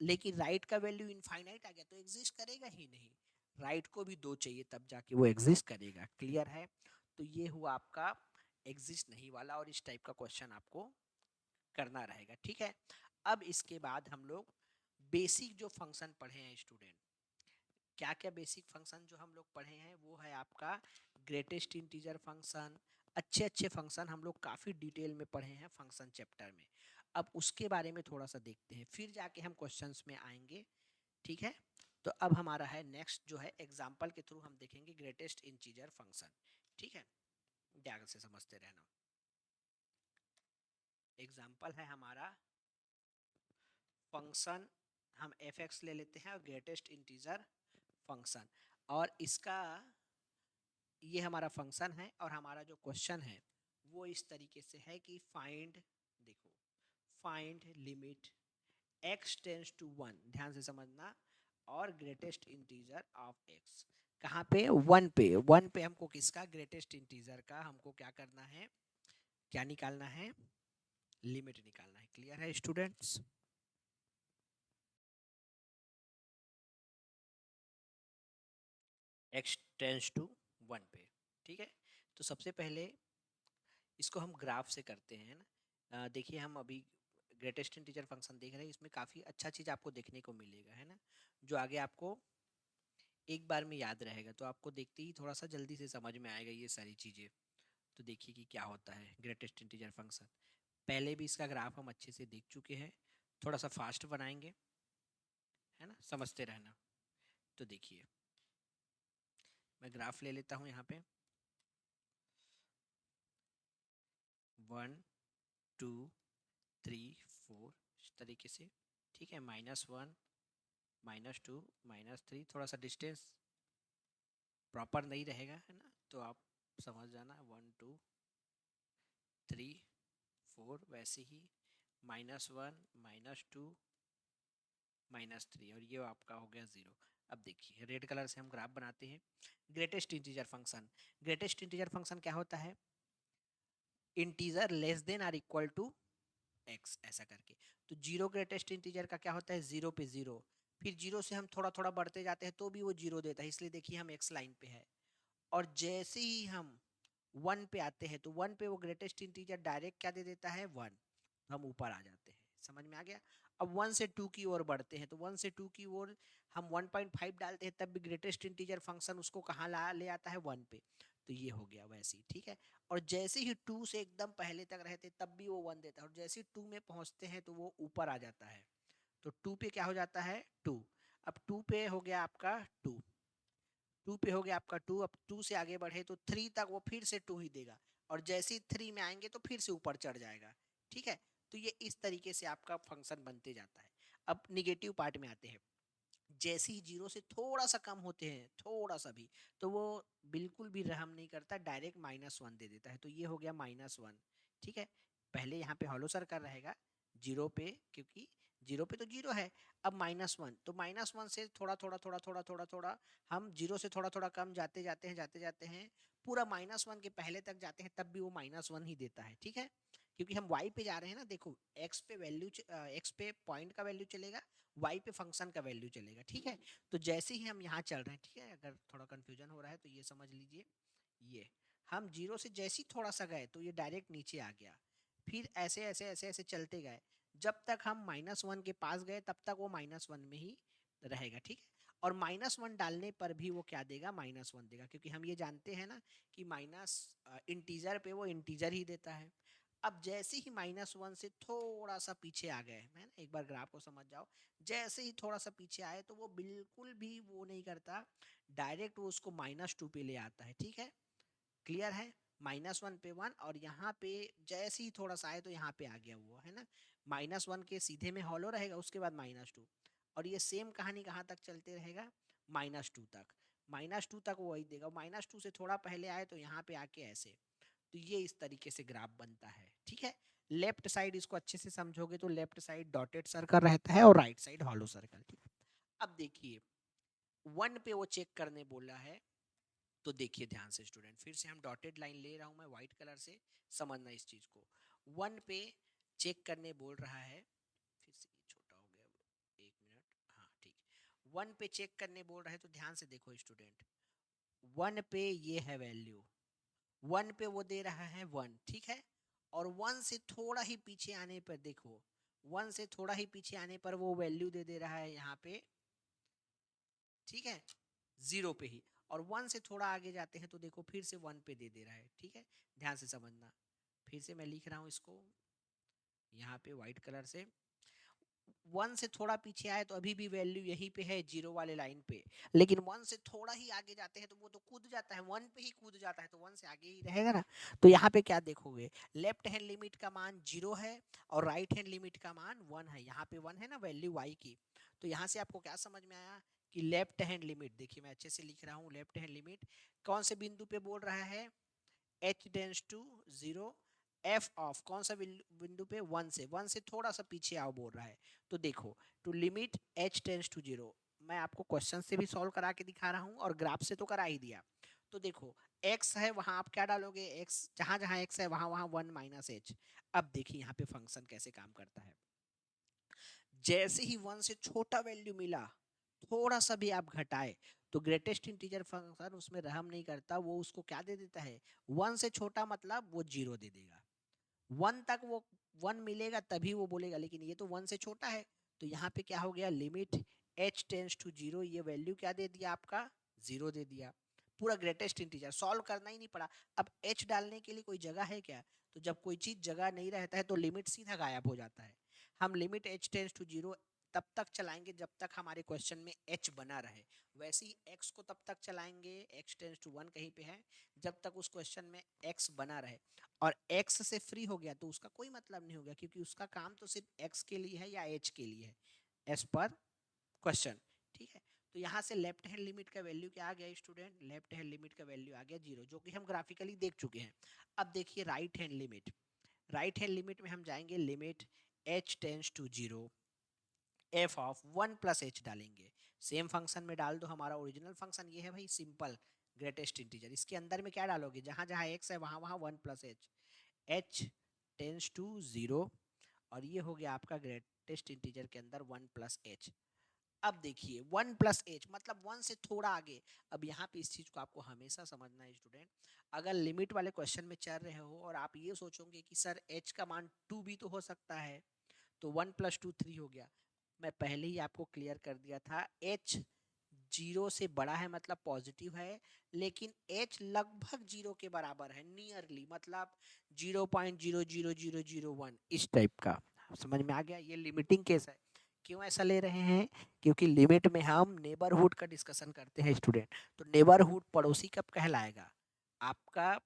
लेकिन राइट का वैल्यू इनफाइनाइट आ गया तो एग्जिस्ट करेगा ही नहीं, राइट को भी 2 चाहिए तब जाके वो एग्जिस्ट करेगा, क्लियर है। तो ये हुआ आपका एग्जिस्ट नहीं वाला, और इस टाइप का क्वेश्चन आपको करना रहेगा, ठीक है। अब इसके बाद हम लोग बेसिक जो फंक्शन पढ़े हैं स्टूडेंट, क्या क्या बेसिक फंक्शन जो हम लोग पढ़े हैं वो है आपका ग्रेटेस्ट इंटीजर फंक्शन। अच्छे अच्छे फंक्शन हम लोग काफ़ी डिटेल में पढ़े हैं फंक्शन चैप्टर में। अब उसके बारे में थोड़ा सा देखते हैं, फिर जाके हम क्वेश्चंस में आएंगे, ठीक है। तो अब हमारा है नेक्स्ट जो है एग्जाम्पल के थ्रू हम देखेंगे ग्रेटेस्ट इंटीजर फंक्शन, ठीक है। ध्यान से समझते रहना। एग्जाम्पल है हमारा फंक्शन, हम एफ एक्स ले लेते हैं और ग्रेटेस्ट इंटीजर फंक्शन, और इसका ये हमारा फंक्शन है, और हमारा जो क्वेश्चन है वो इस तरीके से है कि फाइंड, देखो, find limit x tends to 1, ध्यान से समझना, और ग्रेटेस्ट इंटीजर ऑफ x, कहाँ पे, 1 पे। 1 पे हमको किसका, ग्रेटेस्ट इंटीजर का हमको क्या करना है, क्या निकालना है, लिमिट निकालना है, क्लियर है स्टूडेंट्स। x टेंस टू 1 पे, ठीक है। तो सबसे पहले इसको हम ग्राफ से करते हैं ना। देखिए हम अभी ग्रेटेस्ट इंटीजर फंक्शन देख रहे हैं, इसमें काफ़ी अच्छा चीज़ आपको देखने को मिलेगा, है ना, जो आगे आपको एक बार में याद रहेगा, तो आपको देखते ही थोड़ा सा जल्दी से समझ में आएगा ये सारी चीज़ें। तो देखिए कि क्या होता है ग्रेटेस्ट इंटीजर फंक्शन। पहले भी इसका ग्राफ हम अच्छे से देख चुके हैं, थोड़ा सा फास्ट बनाएंगे, है ना, समझते रहना। तो देखिए मैं ग्राफ ले लेता हूँ यहाँ पे, 1 2 3 4 इस तरीके से, ठीक है। -1 -2 -3, थोड़ा सा डिस्टेंस प्रॉपर नहीं रहेगा, है ना, तो आप समझ जाना, 1 2 3 4, वैसे ही -1 -2 -3, और ये आपका हो गया 0। अब देखिए रेड कलर से हम ग्राफ बनाते हैं greatest integer function. Greatest integer function क्या होता है, integer less than or equal to x, ऐसा करके। तो जीरो ग्रेटेस्ट इंटीजर का क्या होता है, 0 पे 0, फिर 0 से हम थोड़ा थोड़ा बढ़ते जाते हैं तो भी वो 0 देता है, इसलिए देखिए हम एक्स लाइन पे है। और जैसे ही हम 1 पे आते हैं तो 1 पे वो ग्रेटेस्ट इंटीजर डायरेक्ट क्या दे देता है, 1, हम ऊपर आ जाते हैं, समझ में आ गया। अब 1 से 2 की ओर बढ़ते हैं तो 1 से 2 की ओर हम 1.5 डालते हैं, तब भी ग्रेटेस्ट इंटीजर फंक्शन उसको कहाँ ला ले आता है, 1 पे। तो ये हो गया वैसे ही, ठीक है। और जैसे ही 2 से एकदम पहले तक रहते तब भी वो 1 देता है, और जैसे ही 2 में पहुंचते हैं तो वो ऊपर आ जाता है, तो 2 पे क्या हो जाता है, 2। अब 2 पे हो गया आपका 2, 2 पे हो गया आपका 2, अब 2 से आगे बढ़े तो 3 तक वो फिर से 2 ही देगा, और जैसे ही 3 में आएंगे तो फिर से ऊपर चढ़ जाएगा, ठीक है। तो ये इस तरीके से आपका फंक्शन बनते जाता है। अब निगेटिव पार्ट में आते हैं, जैसे ही 0 से थोड़ा सा कम होते हैं, थोड़ा सा भी, तो वो बिल्कुल भी रहम नहीं करता, डायरेक्ट -1 दे देता है, तो ये हो गया -1, ठीक है। पहले यहाँ पे हॉलो सर्कल रहेगा 0 पे, क्योंकि 0 पे तो 0 है। अब -1, तो -1 से थोड़ा थोड़ा थोड़ा थोड़ा थोड़ा थोड़ा हम 0 से थोड़ा थोड़ा कम जाते जाते हैं, जाते जाते हैं, पूरा -1 के पहले तक जाते हैं, तब भी वो -1 ही देता है, ठीक है। क्योंकि हम y पे जा रहे हैं ना, देखो x पे वैल्यू, x पे पॉइंट का वैल्यू चलेगा, y पे फंक्शन का वैल्यू चलेगा, ठीक है। तो जैसे ही हम यहाँ चल रहे हैं, ठीक है, अगर थोड़ा कंफ्यूजन हो रहा है तो ये समझ लीजिए, ये हम 0 से जैसे ही थोड़ा सा गए तो ये डायरेक्ट नीचे आ गया, फिर ऐसे ऐसे ऐसे ऐसे चलते गए, जब तक हम -1 के पास गए तब तक वो -1 में ही रहेगा, ठीक है। और -1 डालने पर भी वो क्या देगा, -1 देगा, क्योंकि हम ये जानते हैं ना कि माइनस इंटीजर पे वो इंटीजर ही देता है। अब जैसे ही -1 से थोड़ा सा पीछे आ गए, मैं ना एक बार ग्राफ को समझ जाओ, जैसे ही थोड़ा सा पीछे आए तो वो बिल्कुल भी वो नहीं करता, डायरेक्ट वो उसको -2 पे ले आता है, ठीक है, क्लियर है। -1 पे 1, और यहाँ पे जैसे ही थोड़ा सा आए तो यहाँ पे आ गया वो, है ना। -1 के सीधे में हॉलो रहेगा, उसके बाद -2, और ये सेम कहानी कहाँ तक चलते रहेगा, -2 तक। -2 तक वो वही देगा, -2 से थोड़ा पहले आए तो यहाँ पे आके ऐसे। तो ये इस तरीके से ग्राफ बनता है, ठीक है। लेफ्ट साइड इसको अच्छे से समझोगे तो लेफ्ट साइड डॉटेड सर्कल रहता है और राइट साइड हॉलो सर्कल, ठीक है। अब देखिए 1 पे वो चेक करने बोला है, तो देखिए ध्यान से स्टूडेंट, फिर से हम डॉटेड लाइन ले रहा हूं मैं व्हाइट कलर से, समझना इस चीज को। 1 पे चेक करने बोल रहा है, फिर से ये छोटा हो गया, 1 मिनट, हाँ ठीक। 1 पे चेक करने बोल रहा है तो ध्यान से देखो स्टूडेंट, 1 पे ये है वैल्यू, 1 पे वो दे रहा है 1, ठीक है। और 1 से थोड़ा ही पीछे आने पर देखो, 1 से थोड़ा ही पीछे आने पर वो वैल्यू दे रहा है यहाँ पे, ठीक है, 0 पे ही। और 1 से थोड़ा आगे जाते हैं तो देखो फिर से 1 पे दे रहा है, ठीक है। ध्यान से समझना, फिर से मैं लिख रहा हूँ इसको यहाँ पे व्हाइट कलर से। 1 से थोड़ा पीछे आए तो अभी भी वैल्यू यहीं पे है 0 वाले लाइन पे, लेकिन 1 से थोड़ा ही आगे जाते हैं तो वो तो कूद जाता है, 1 पे ही कूद जाता है, तो 1 से आगे ही रहेगा ना। तो यहाँ पे क्या देखोगे, लेफ्ट हैंड लिमिट का मान 0 है और राइट हैंड लिमिट का मान 1 है। यहाँ पे 1 है ना वैल्यू y की। तो यहाँ से आपको क्या समझ में आया कि लेफ्ट हैंड लिमिट, देखिए मैं अच्छे से लिख रहा हूँ, लेफ्ट हैंड लिमिट कौन से बिंदु पे बोल रहा है, h tends to 0, f of कौन सा बिंदु पे, 1 से, 1 से थोड़ा सा पीछे आओ बोल रहा है। तो देखो to limit h tends to 0, मैं आपको क्वेश्चन से भी सॉल्व करा के दिखा रहा हूँ और ग्राफ से तो करा ही दिया। तो देखो x है, वहां आप क्या डालोगे, x जहां जहां x है वहां वहां 1 माइनस h। अब देखिए यहाँ पे फंक्शन कैसे काम करता है, जैसे ही 1 से छोटा वैल्यू मिला, थोड़ा सा भी आप घटाए तो ग्रेटेस्ट इंटीजर फंक्शन उसमें रहम नहीं करता, वो उसको क्या दे देता है, 1 से छोटा मतलब वो 0 दे देगा। 1 तक वो 1 मिलेगा तभी वो बोलेगा, लेकिन ये तो 1 से छोटा है। तो यहाँ पे क्या हो गया, लिमिट h टेंड्स टू 0, ये वैल्यू क्या दे दिया आपका, 0 दे दिया। पूरा ग्रेटेस्ट इंटीजर सॉल्व करना ही नहीं पड़ा। अब h डालने के लिए कोई जगह है क्या, तो जब कोई चीज जगह नहीं रहता है तो लिमिट सीधा गायब हो जाता है। हम लिमिट h टेंड्स टू 0 तब तक चलाएंगे जब तक हमारे क्वेश्चन में h बना रहे, वैसे ही x को तब तक चलाएंगे, x टेंड्स टू 1 कहीं पे है, जब तक उस क्वेश्चन में x बना रहे। और x से फ्री हो गया तो उसका कोई मतलब नहीं हो गया, क्योंकि उसका काम तो सिर्फ x के लिए है या h के लिए है, एज पर क्वेश्चन, ठीक है। तो यहाँ से लेफ्ट हैंड लिमिट का वैल्यू क्या आ गया स्टूडेंट, लेफ्ट हैंड लिमिट का वैल्यू आ गया 0, जो कि हम ग्राफिकली देख चुके हैं। अब देखिए right hand limit, right hand limit में हम जाएंगे, limit h tends to 0, f of 1 plus h डालेंगे, सेम फंक्शन में डाल दो, हमारा ओरिजिनल फंक्शन ये है भाई, सिंपल ग्रेटेस्ट इंटीजर। इसके अंदर में क्या डालोगे, जहां जहां x है वहां वहां 1 plus h, h tends to 0, और ये हो गया आपका ग्रेटेस्ट इंटीजर के अंदर 1 प्लस h। अब देखिए 1 प्लस h मतलब 1 से थोड़ा आगे। अब यहाँ पे इस चीज को आपको हमेशा समझना है स्टूडेंट, अगर लिमिट वाले क्वेश्चन में चल रहे हो और आप ये सोचोगे कि सर h का मान 2 भी तो हो सकता है, तो 1 प्लस 2 3 हो गया। मैं पहले ही आपको क्लियर कर दिया था, h 0 से बड़ा है मतलब पॉजिटिव है, लेकिन h लगभग 0 के बराबर है, नियरली मतलब 0.00001, इस टाइप का। समझ में आ गया, ये लिमिटिंग केस है। क्यों ऐसा ले रहे हैं, क्योंकि लिमिट में हम नेबरहुड का डिस्कशन करते हैं स्टूडेंट। तो नेबरहुड पड़ोसी कब कहलाएगा, आपका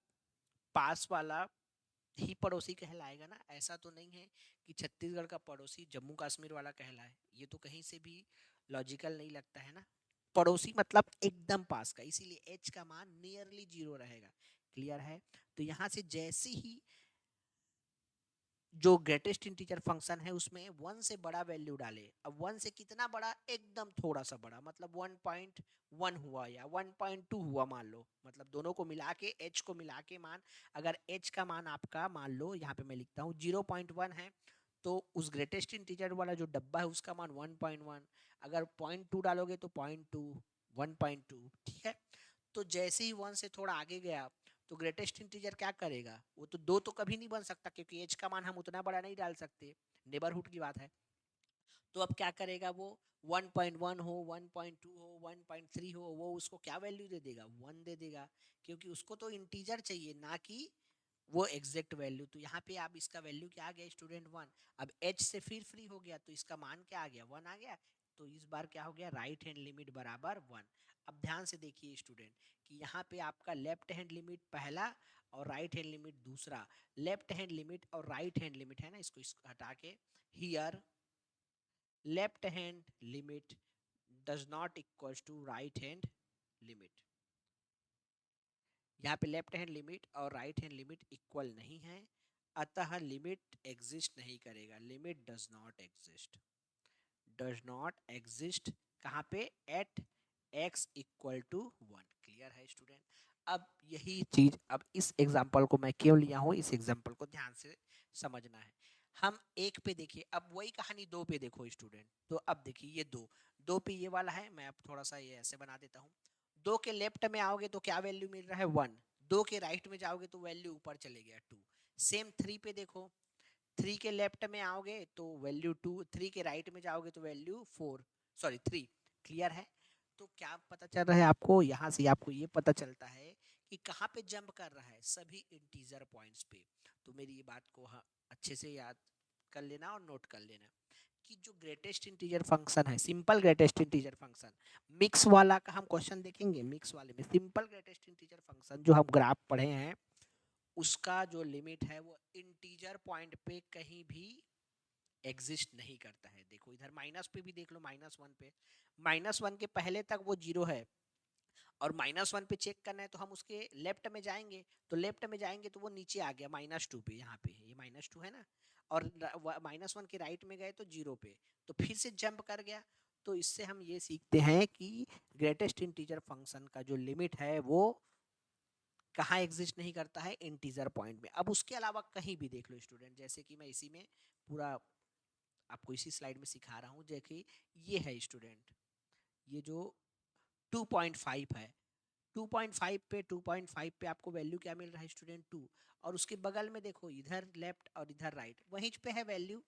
पास वाला ही पड़ोसी कहलाएगा ना। ऐसा तो नहीं है कि छत्तीसगढ़ का पड़ोसी जम्मू कश्मीर वाला कहलाए, ये तो कहीं से भी लॉजिकल नहीं लगता है ना। पड़ोसी मतलब एकदम पास का, इसीलिए h का मान नियरली 0 रहेगा। क्लियर है। तो यहाँ से जैसे ही जो ग्रेटेस्ट इंटीजर फंक्शन है उसमें 1 से बड़ा वैल्यू डाले, अब 1 से कितना बड़ा, एकदम थोड़ा सा बड़ा, मतलब 1.1 हुआ या 1.2 हुआ मान लो, मतलब दोनों को मिला के h को मिला के मान, अगर h का मान आपका मान लो यहाँ पे मैं लिखता हूँ 0.1 है, तो उस ग्रेटेस्ट इंटीजर वाला जो डब्बा है उसका मान 1.1, अगर 0.2 डालोगे तो 0.2, 1.2, ठीक है। तो जैसे ही 1 से थोड़ा आगे गया तो ग्रेटेस्ट इंटीजर क्या करेगा, वो तो 2 तो कभी नहीं बन सकता, क्योंकि एज का मान हम उतना बड़ा नहीं डाल सकते, नेबरहुड की बात है। तो अब क्या करेगा वो, 1.1 हो, 1.2 हो, 1.3 हो, वो उसको क्या वैल्यू दे देगा, 1 दे देगा, क्योंकि उसको तो इंटीजर चाहिए ना कि वो एग्जैक्ट वैल्यू। तो यहाँ पे आप इसका वैल्यू क्या आ गया स्टूडेंट, 1। अब h से फिर फ्री हो गया तो इसका मान क्या आ गया, 1 आ गया। तो इस बार क्या हो गया, राइट हैंड लिमिट बराबर 1। अब ध्यान से देखिए स्टूडेंट कि यहाँ पे आपका लेफ्ट हैंड लिमिट पहला और राइट हैंड लिमिट दूसरा, लेफ्ट हैंड लिमिट और राइट हैंड लिमिट है ना, इसको हटा के here left hand limit does not equals to right hand limit. यहाँ पे लेफ्ट हैंड लिमिट और राइट हैंड लिमिट इक्वल नहीं है, अतः लिमिट एग्जिस्ट नहीं करेगा। Limit does not exist, does not exist कहाँ पे? At x equal to 1। Clear है स्टूडेंट? अब यही चीज अब इस एग्जांपल को मैं क्यों लिया हूँ, इस एग्जांपल को ध्यान से समझना है। हम एक पे देखिए, अब वही कहानी दो पे देखो स्टूडेंट। तो अब देखिए ये दो, दो पे ये वाला है, मैं अब थोड़ा सा ये ऐसे बना देता हूँ। दो के लेफ्ट में आओगे तो क्या वैल्यू मिल रहा है? 1। दो के राइट में जाओगे तो वैल्यू ऊपर चले गया 2। सेम 3 पे देखो, 3 के लेफ्ट में आओगे तो वैल्यू 2, 3 के राइट में जाओगे तो वैल्यू 4, सॉरी 3। क्लियर है? तो क्या पता चल रहा है आपको? यहाँ से आपको ये पता चलता है कि कहाँ पे जंप कर रहा है, सभी इंटीजर पॉइंट्स पे। तो मेरी ये बात को अच्छे से याद कर लेना और नोट कर लेना कि जो ग्रेटेस्ट इंटीजर फंक्शन है, simple greatest integer function, mix वाला का हम क्वेश्चन देखेंगे। मिक्स वाले में सिंपल ग्रेटेस्ट इंटीजर फंक्शन जो हम ग्राफ पढ़े हैं, उसका जो लिमिट है वो इंटीजर पॉइंट पे कहीं भी एग्जिस्ट नहीं करता है। देखो इधर माइनस पे भी देख लो, -1 पे, -1 के पहले तक वो 0 है, और -1 पे चेक करना है तो हम उसके लेफ्ट में जाएंगे, तो लेफ्ट में जाएंगे तो वो नीचे आ गया -2 पे। यहाँ पे ये -2 है ना, और -1 के राइट में गए तो 0 पे, तो फिर से जंप कर गया। तो इससे हम ये सीखते हैं कि ग्रेटेस्ट इंटीजर फंक्शन का जो लिमिट है वो कहाँ एग्जिस्ट नहीं करता है? इंटीजर पॉइंट में। अब उसके अलावा कहीं भी देख लो स्टूडेंट, जैसे कि मैं इसी में पूरा आपको इसी स्लाइड में सिखा रहा हूँ। देखिए ये है स्टूडेंट, ये जो 2.5 है, 2.5 पे 2.5 पे आपको वैल्यू क्या मिल रहा है स्टूडेंट? 2। और उसके बगल में देखो, इधर लेफ्ट और इधर राइट, वहीं पे है वैल्यू,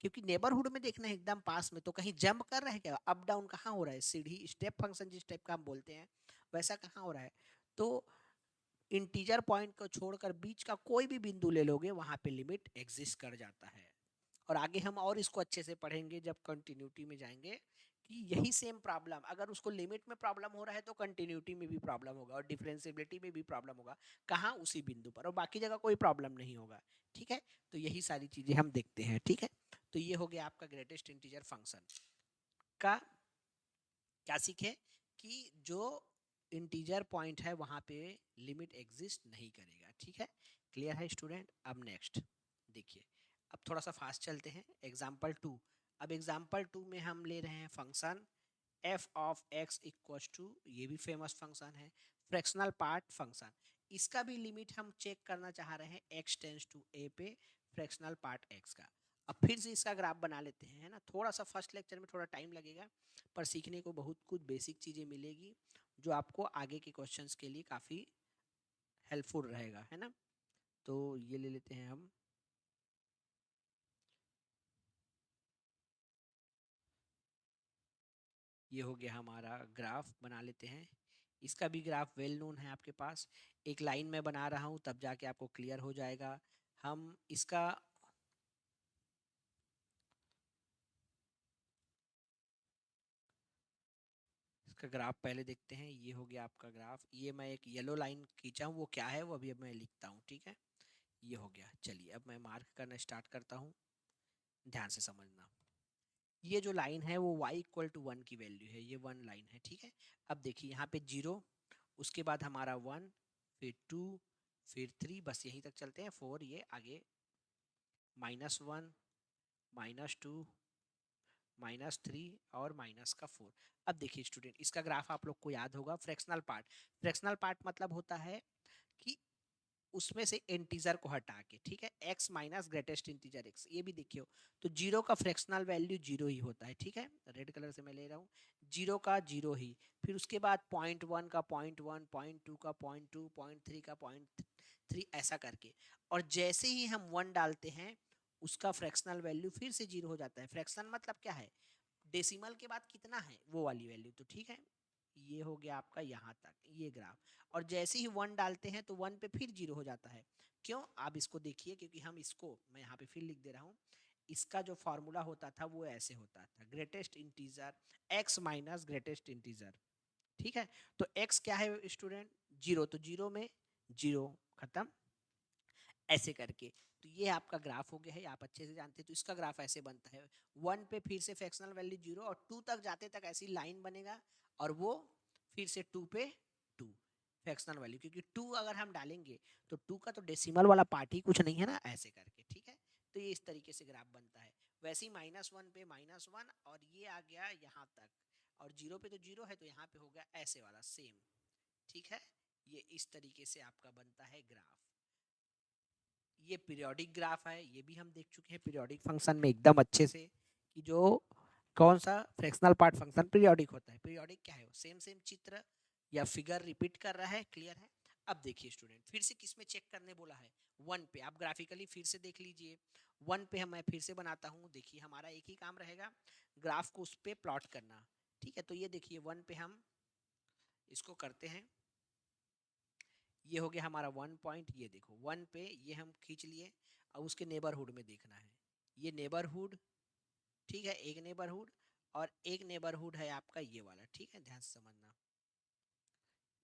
क्योंकि नेबरहुड में देखना है एकदम पास में। तो कहीं जंप कर रहा है क्या? अप डाउन कहाँ हो रहा है? सीढ़ी स्टेप फंक्शन जिस टाइप का हम बोलते हैं वैसा कहाँ हो रहा है? तो इंटीजर पॉइंट को छोड़कर बीच का कोई भी बिंदु ले लोगे, वहां पे लिमिट एग्जिस्ट कर जाता है। और आगे हम और इसको अच्छे से पढ़ेंगे जब कंटिन्यूटी में जाएंगे, कि यही सेम प्रॉब्लम अगर उसको लिमिट में प्रॉब्लम हो रहा है तो कंटिन्यूटी में भी प्रॉब्लम होगा, और डिफरेंशिएबिलिटी में भी प्रॉब्लम होगा। कहाँ? उसी बिंदु पर, और बाकी जगह कोई प्रॉब्लम नहीं होगा। ठीक है? तो यही सारी चीजें हम देखते हैं। ठीक है? तो ये हो गया आपका ग्रेटेस्ट इंटीजर फंक्शन का। क्या सीखे? कि जो इंटीजर पॉइंट है वहां पे लिमिट एग्जिस्ट नहीं करेगा। ठीक है? क्लियर है स्टूडेंट? अब नेक्स्ट देखिए, अब थोड़ा सा फास्ट चलते हैं। एग्जाम्पल 2। अब एग्जाम्पल 2 में हम ले रहे हैं function f of x equal to, ये भी फेमस फंक्शन है, फ्रैक्शनल पार्ट फंक्शन। इसका भी लिमिट हम चेक करना चाह रहे हैं x टेंस टू a पे, फ्रैक्शनल पार्ट x का। अब फिर से इसका ग्राफ बना लेते हैं, है ना। थोड़ा सा फर्स्ट लेक्चर में थोड़ा टाइम लगेगा, पर सीखने को बहुत कुछ बेसिक चीज़ें मिलेगी जो आपको आगे के क्वेश्चंस के लिए काफ़ी हेल्पफुल रहेगा, है ना। तो ये ले लेते हैं हम, ये हो गया हमारा ग्राफ, बना लेते हैं। इसका भी ग्राफ वेल नोन है आपके पास, एक लाइन में बना रहा हूँ तब जाके आपको क्लियर हो जाएगा। हम इसका इसका ग्राफ पहले देखते हैं। ये हो गया आपका ग्राफ, ये मैं एक येलो लाइन खींचा हूँ, वो क्या है वो अभी अब मैं लिखता हूँ। ठीक है? ये हो गया। चलिए अब मैं मार्क करना स्टार्ट करता हूँ, ध्यान से समझना। ये जो लाइन है वो y इक्वल टू 1 की वैल्यू है, ये 1 लाइन है। ठीक है? अब देखिए यहाँ पे 0, उसके बाद हमारा 1, फिर 2, फिर 3, बस यहीं तक चलते हैं। 4, ये आगे -1, -2, -3 और माइनस का 4। अब देखिए स्टूडेंट, इसका ग्राफ आप लोग को याद होगा, फ्रैक्शनल पार्ट। फ्रैक्शनल पार्ट मतलब होता है कि उसमें से इंटीजर को हटा के, ठीक है, x minus greatest integer x, ये भी देखियो। तो 0 का फ्रैक्शनल वैल्यू 0 ही होता है। ठीक है? रेड कलर से मैं ले रहा हूँ, 0 का 0 ही। फिर उसके बाद 0.1 का 0.1, 0.2 का 0.2, 0.3 का 0.3, ऐसा करके। और जैसे ही हम 1 डालते हैं, उसका फ्रैक्शनल वैल्यू फिर से 0 हो जाता है। फ्रैक्शन मतलब क्या है? डेसिमल के बाद कितना है वो वाली वैल्यू। तो ठीक है, ये हो गया आपका यहाँ तक ये ग्राफ। और जैसे ही 1 डालते हैं तो 1 पे फिर 0 हो जाता है। क्यों? आप इसको देखिए, क्योंकि हम इसको, मैं यहाँ पे फिर लिख दे रहा हूँ, इसका जो फॉर्मूला होता था वो ऐसे होता था, greatest integer x minus greatest integer. ठीक है? तो x क्या है स्टूडेंट? 0, तो 0 में 0 खत्म, ऐसे करके। तो ये आपका ग्राफ हो गया है, आप अच्छे से जानते हैं। तो इसका ग्राफ ऐसे बनता है, 1 पे फिर से फ्रैक्शनल वैल्यू 0, और 2 तक जाते तक ऐसी लाइन बनेगा, और वो फिर से 2 पे 2 फ्रैक्शनल वैल्यू, क्योंकि 2 अगर हम डालेंगे तो 2 का तो डेसिमल वाला पार्ट ही कुछ नहीं है ना, ऐसे करके, ठीक है। तो ये इस तरीके से ग्राफ बनता है। वैसे ही -1 पे -1 और ये आ गया यहाँ तक, और 0 पे तो 0 है, तो यहाँ पे हो गया ऐसे वाला सेम, ठीक है। ये इस तरीके से आपका बनता है ग्राफ। ये पीरियोडिक ग्राफ है, ये भी हम देख चुके हैं पीरियोडिक फंक्शन में एकदम अच्छे से, कि जो कौन सा फ्रैक्शनल पार्ट फंक्शन पीरियोडिक होता है। पीरियोडिक क्या है, सेम सेम चित्र या फिगर रिपीट कर रहा है, क्लियर है। अब देखिए स्टूडेंट, फिर से किस में चेक करने बोला है, 1 पे। आप ग्राफिकली फिर से देख लीजिए, 1 पे मैं फिर से बनाता हूँ। देखिए हमारा एक ही काम रहेगा, ग्राफ को उस पर प्लॉट करना, ठीक है। तो ये देखिए 1 पे हम इसको करते हैं, ये हो गया हमारा 1 पॉइंट। ये देखो 1 पे ये हम खींच लिए। अब उसके नेबरहुड में देखना है, ये नेबरहुड, ठीक है, एक नेबरहुड, और एक नेबरहुड है आपका ये वाला, ठीक है, ध्यान से समझना,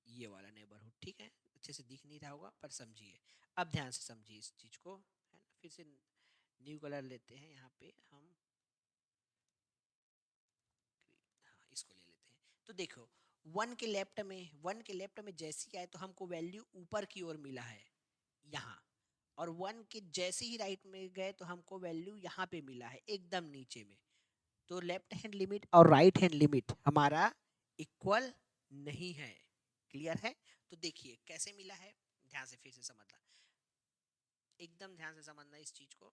ये वाला नेबरहुड, ठीक है। अच्छे से दिख नहीं रहा होगा पर समझिए, अब ध्यान से समझिए इस चीज को, है ना। फिर से न्यू कलर लेते हैं, यहाँ पे हम, हाँ इसको ले लेते हैं। तो देखो 1 के लेफ्ट में जैसी आए तो हमको वैल्यू ऊपर की ओर मिला है यहाँ, और 1 के जैसे ही राइट में गए तो हमको वैल्यू यहाँ पे मिला है एकदम नीचे में। तो लेफ्ट हैंड लिमिट और राइट हैंड लिमिट हमारा इक्वल नहीं है, क्लियर है। तो देखिए कैसे मिला है, ध्यान से फिर से समझना, एकदम ध्यान से समझना इस चीज को।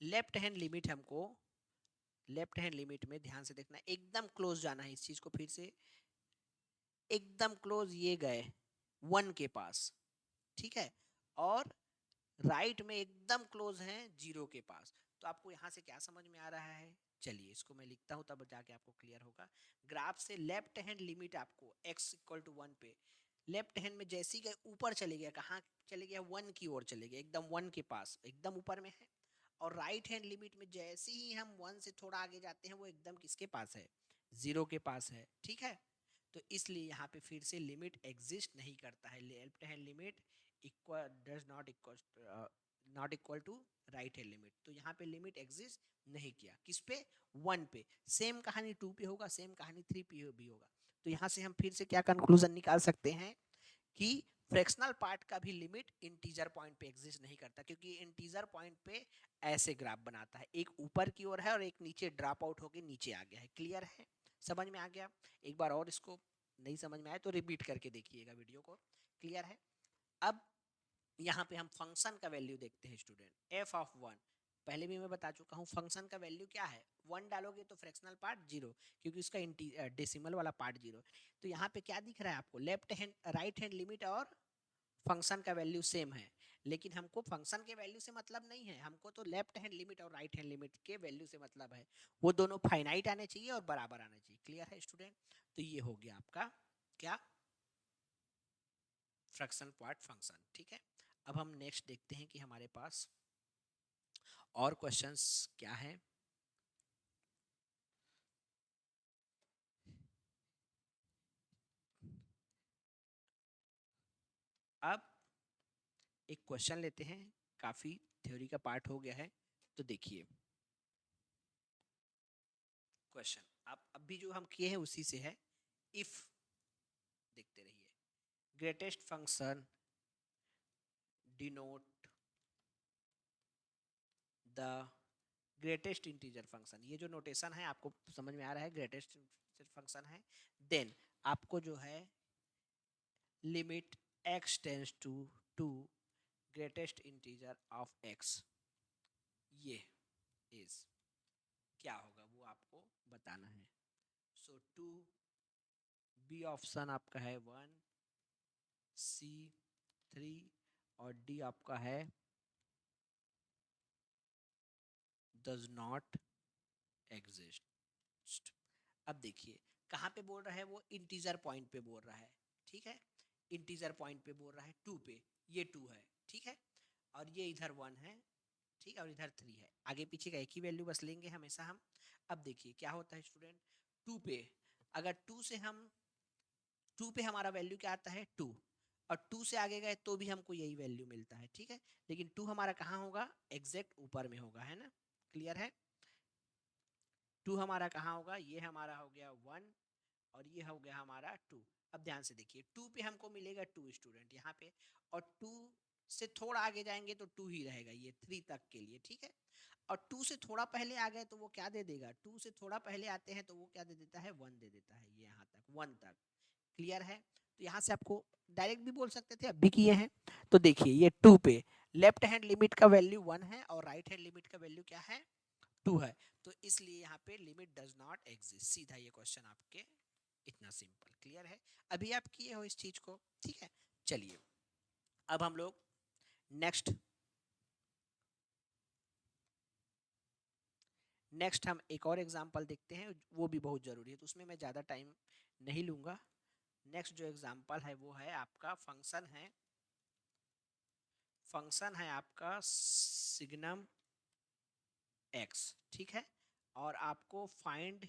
लेफ्ट हैंड लिमिट हमको, लेफ्ट हैंड लिमिट में ध्यान से देखना, एकदम क्लोज जाना है इस चीज को, फिर से एकदम क्लोज ये गए 1 के पास, ठीक है, और राइट में एकदम क्लोज है 0 के पास। तो आपको यहाँ से क्या समझ में आ रहा है, चलिए इसको मैं लिखता हूँ तब जाके आपको क्लियर होगा। ग्राफ से लेफ्ट हैंड लिमिट आपको x इक्वल टू 1 पे, लेफ्ट हैंड में जैसी गए ऊपर चले गया, कहाँ चले गया, 1 की ओर चले गए, एकदम 1 के पास, एकदम ऊपर में है। और राइट हैंड लिमिट में जैसे ही हम 1 से थोड़ा आगे जाते हैं वो एकदम किसके पास है, 0 के पास है, ठीक है। तो इसलिए यहाँ पे फिर से लिमिट एग्जिस्ट नहीं करता है, left hand limit equal does not equal to right hand limit. तो यहाँ पे लिमिट एग्जिस्ट नहीं किया, किस पे, 1 पे। सेम कहानी 2 पे होगा, सेम कहानी 3 पे भी होगा। तो यहाँ से हम फिर से क्या कंक्लूजन निकाल सकते हैं कि फ्रैक्शनल पार्ट का भी लिमिट इंटीजर पॉइंट पे एग्जिस्ट नहीं करता, क्योंकि इंटीजर पॉइंट पे ऐसे ग्राफ बनाता है, एक ऊपर की ओर है और एक नीचे ड्रॉप आउट होकर नीचे आ गया है, क्लियर है, समझ में आ गया। एक बार और इसको नहीं समझ में आए तो रिपीट करके देखिएगा वीडियो को, क्लियर है। अब यहाँ पे हम फंक्शन का वैल्यू देखते हैं स्टूडेंट, एफ ऑफ 1। पहले भी मैं बता चुका हूँ फंक्शन का वैल्यू क्या है, 1 डालोगे तो फ्रैक्शनल पार्ट 0, क्योंकि उसका डेसिमल वाला पार्ट 0। तो यहाँ पे क्या दिख रहा है आपको, left hand right hand limit और फंक्शन का वैल्यू सेम है, लेकिन हमको फंक्शन के वैल्यू से मतलब नहीं है, हमको तो लेफ्ट हैंड लिमिट और राइट हैंड लिमिट के वैल्यू से मतलब है। वो दोनों फाइनाइट आने चाहिए और बराबर आने चाहिए, क्लियर है स्टूडेंट। तो ये हो गया आपका क्या, फ्रैक्शनल पार्ट फंक्शन, ठीक है। अब हम नेक्स्ट देखते हैं कि हमारे पास और क्वेश्चंस क्या हैं। अब एक क्वेश्चन लेते हैं, काफी थ्योरी का पार्ट हो गया है, तो देखिए क्वेश्चन आप अभी जो हम किए हैं उसी से है। इफ, देखते रहिए, greatest function denote the greatest integer function, ये जो नोटेशन है आपको समझ में आ रहा है, ग्रेटेस्ट फंक्शन है। देन आपको जो है limit x tends to 2 greatest integer of x, ये इज क्या होगा वो आपको बताना है। सो 2, बी ऑप्शन आपका है 1, सी 3, और डी आपका है डज नॉट एग्जिस्ट। अब देखिए कहाँ पे बोल रहा है वो, इंटीजर पॉइंट पे बोल रहा है, ठीक है, इंटीजर पॉइंट पे बोल रहा है 2 पे, ये 2 है, ठीक है, और ये इधर 1 है, ठीक है, और इधर 3 है, आगे पीछे का एक ही वैल्यू बस लेंगे हमेशा हम। अब देखिए क्या होता है स्टूडेंट, 2 पे अगर 2 से हम 2 पे हमारा वैल्यू क्या आता है 2, और 2 से आगे गए तो भी हमको यही वैल्यू मिलता है, ठीक है। लेकिन 2 हमारा कहाँ होगा, एग्जैक्ट ऊपर में होगा, है ना, क्लियर है। 2 हमारा कहाँ होगा, ये हमारा हो गया 1 और ये हो गया हमारा 2। अब ध्यान से देखिए 2 पे हमको मिलेगा 2 स्टूडेंट यहाँ पे, और 2 से थोड़ा आगे जाएंगे तो 2 ही रहेगा, ये 3 तक के लिए, ठीक है। और 2 से थोड़ा पहले आ गए तो वो क्या दे देगा, 2 से थोड़ा पहले आते हैं तो वो क्या दे देता है, 1 दे देता है, ये यहाँ तक 1 तक, क्लियर है। तो यहाँ से आपको डायरेक्ट भी बोल सकते थे, अब भी किए हैं। तो देखिए ये 2 पे लेफ्ट हैंड लिमिट का वैल्यू 1 है और राइट हैंड लिमिट का वैल्यू क्या है, 2 है। तो इसलिए यहाँ पे लिमिट डज नॉट एग्जिस्ट, सीधा ये क्वेश्चन आपके, इतना सिंपल, क्लियर है। अभी आप किए हो इस चीज को, ठीक है। चलिए अब हम लोग नेक्स्ट हम एक और एग्जांपल देखते हैं, वो भी बहुत जरूरी है, तो उसमें मैं ज़्यादा टाइम नहीं लूंगा। नेक्स्ट जो एग्जांपल है वो है आपका फंक्शन है आपका सिग्नम एक्स, ठीक है। और आपको find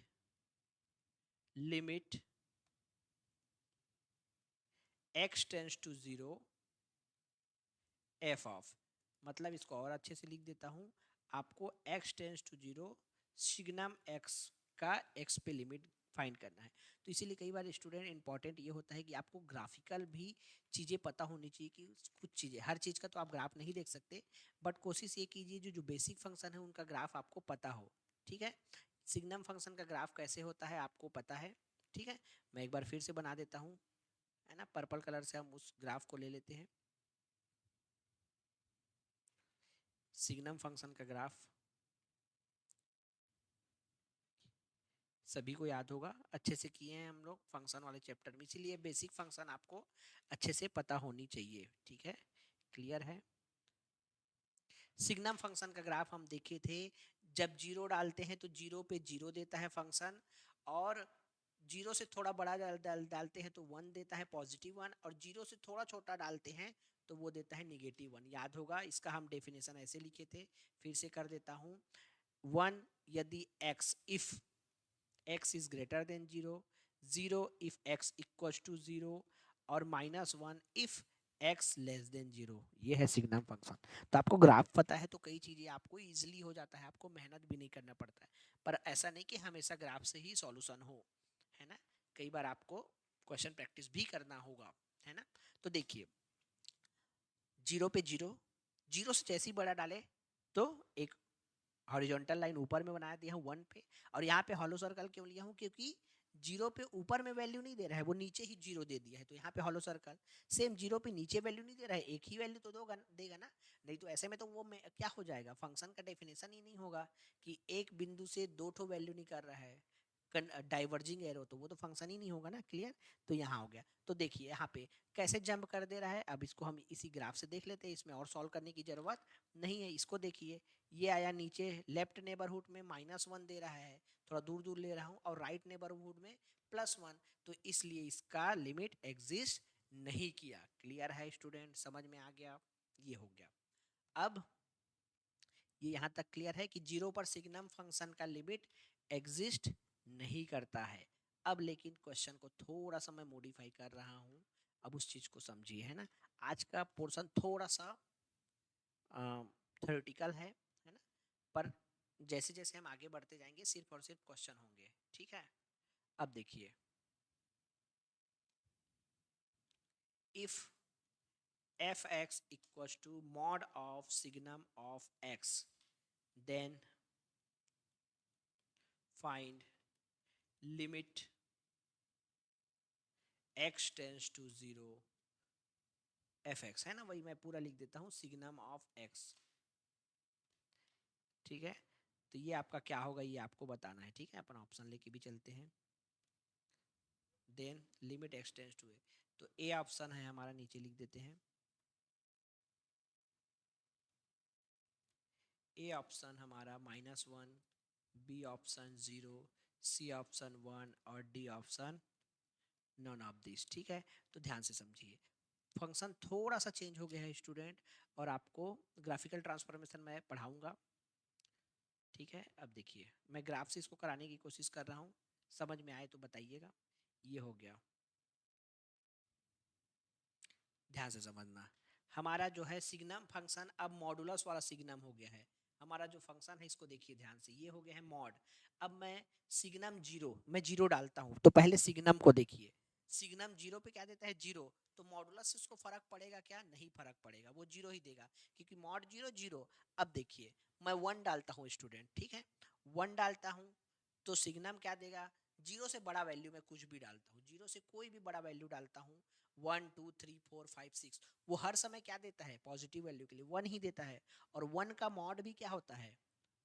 limit x tends to zero f of, मतलब इसको और अच्छे से लिख देता हूँ, आपको x tends to zero signum x का एक्स पे लिमिट फाइंड करना है। तो इसीलिए कई बार स्टूडेंट इंपॉर्टेंट ये होता है कि आपको ग्राफिकल भी चीज़ें पता होनी चाहिए, कि कुछ चीज़ें, हर चीज़ का तो आप ग्राफ नहीं देख सकते, बट कोशिश ये कीजिए जो जो बेसिक फंक्शन है उनका ग्राफ आपको पता हो, ठीक है। सिग्नम फंक्शन का ग्राफ कैसे होता है आपको पता है, ठीक है। मैं एक बार फिर से बना देता हूँ, है ना, पर्पल कलर से हम उस ग्राफ को ले लेते हैं। सिग्नम फंक्शन का ग्राफ सभी को याद होगा, अच्छे से किए हैं हम लोग फंक्शन वाले चैप्टर में, इसीलिए बेसिक फंक्शन आपको अच्छे से पता होनी चाहिए, ठीक है, क्लियर है। सिग्नम फंक्शन का ग्राफ हम देखे थे, जब जीरो डालते हैं तो जीरो पे जीरो देता है फंक्शन, और जीरो से थोड़ा बड़ा डालते हैं तो 1 देता है, पॉजिटिव 1, और जीरो से थोड़ा छोटा डालते हैं तो वो देता है नेगेटिव 1। याद होगा, इसका हम डेफिनेशन ऐसे लिखे थे, फिर से कर देता हूँ। 1 यदि x if x is greater than 0, 0 if x equals to 0, और -1 इफ x लेस देन 0, ये है सिग्नम फंक्शन। तो आपको ग्राफ पता है तो कई चीजें आपको इजीली हो जाता है, आपको मेहनत भी नहीं करना पड़ता है। पर ऐसा नहीं कि हमेशा ग्राफ से ही सॉल्यूशन हो, है ना, कई बार आपको क्वेश्चन प्रैक्टिस भी करना होगा, है ना। तो देखिए जीरो पे जीरो, जीरो से जैसे ही बड़ा डाले तो एक हॉरिजॉन्टल लाइन ऊपर में बना दिया हूँ 1 पे, और यहाँ पे हॉलो सर्कल क्यों लिया हूँ, क्योंकि जीरो पे ऊपर में वैल्यू नहीं दे रहा है, वो नीचे ही जीरो दे दिया है, तो यहाँ पे हॉलो सर्कल। सेम जीरो पे नीचे वैल्यू नहीं दे रहा है, एक ही वैल्यू तो देगा ना, नहीं तो ऐसे में तो वो क्या हो जाएगा, फंक्शन का डेफिनेशन ही नहीं होगा, कि एक बिंदु से दो ठो वैल्यू नहीं कर रहा है, डाइवर्जिंग एरो, तो वो तो फंक्शन ही नहीं होगा ना, क्लियर। तो यहाँ हो गया, तो देखिए यहाँ पे कैसे जंप कर दे रहा है, अब इसको हम इसी ग्राफ से देख लेते हैं, इसमें और सॉल्व करने की जरूरत नहीं है। इसको देखिए, ये आया नीचे लेफ्ट नेबरहुड में -1 दे रहा है, थोड़ा दूर दूर ले रहा हूँ, और राइट नेबरहुड में +1, तो इसलिए इसका लिमिट एग्जिस्ट नहीं किया। क्लियर है स्टूडेंट, समझ में आ गया, ये हो गया। अब ये यहाँ तक क्लियर है कि जीरो पर सिग्नम फंक्शन का लिमिट एग्जिस्ट नहीं करता है। अब लेकिन क्वेश्चन को थोड़ा सा मैं मॉडिफाई कर रहा हूँ, अब उस चीज को समझिए, है ना। आज का पोर्शन थोड़ा सा थ्योरेटिकल है ना, पर जैसे जैसे हम आगे बढ़ते जाएंगे सिर्फ और सिर्फ क्वेश्चन होंगे, ठीक है। अब देखिए, if f(x) equals to mod of signum of x, then find limit x tends to 0 f(x), है ना, वही मैं पूरा लिख देता हूँ, सिग्नम ऑफ x, ठीक है। तो ये आपका क्या होगा ये आपको बताना है, ठीक है, अपन ऑप्शन लेके भी चलते हैं। Then limit x tends to a, तो a ऑप्शन है हमारा, नीचे लिख देते हैं। ए ऑप्शन हमारा -1, बी ऑप्शन 0, सी ऑप्शन 1, और D option none of this, ठीक है। तो ध्यान से समझिए, फंक्शन थोड़ा सा चेंज हो गया है स्टूडेंट, और आपको ग्राफिकल ट्रांसफॉर्मेशन मैं पढ़ाऊंगा, ठीक है। अब देखिए मैं ग्राफ से इसको कराने की कोशिश कर रहा हूँ, समझ में आए तो बताइएगा। ये हो गया, ध्यान से समझना, हमारा जो है सिग्नम फंक्शन अब मॉडुलस वाला सिग्नम हो गया है। हमारा जो फंक्शन है इसको देखिए ध्यान से, ये हो गया है मॉड। अब मैं सिग्नम जीरो, मैं जीरो डालता हूँ तो पहले सिग्नम को देखिए, सिग्नम जीरो पे क्या देता है, जीरो। तो मॉडुलस से उसको फर्क पड़ेगा क्या, नहीं फर्क पड़ेगा, वो जीरो ही देगा क्योंकि मॉड जीरो जीरो। अब देखिए मैं वन डालता हूँ स्टूडेंट, ठीक है, वन डालता हूँ तो सिग्नम क्या देगा, जीरो से बड़ा वैल्यू मैं कुछ भी डालता हूँ, जीरो से कोई भी बड़ा वैल्यू डालता हूँ, 1 2 3 4 5 6, वो हर समय क्या देता है, पॉजिटिव वैल्यू के लिए वन ही देता है। और वन का मॉड भी क्या होता है,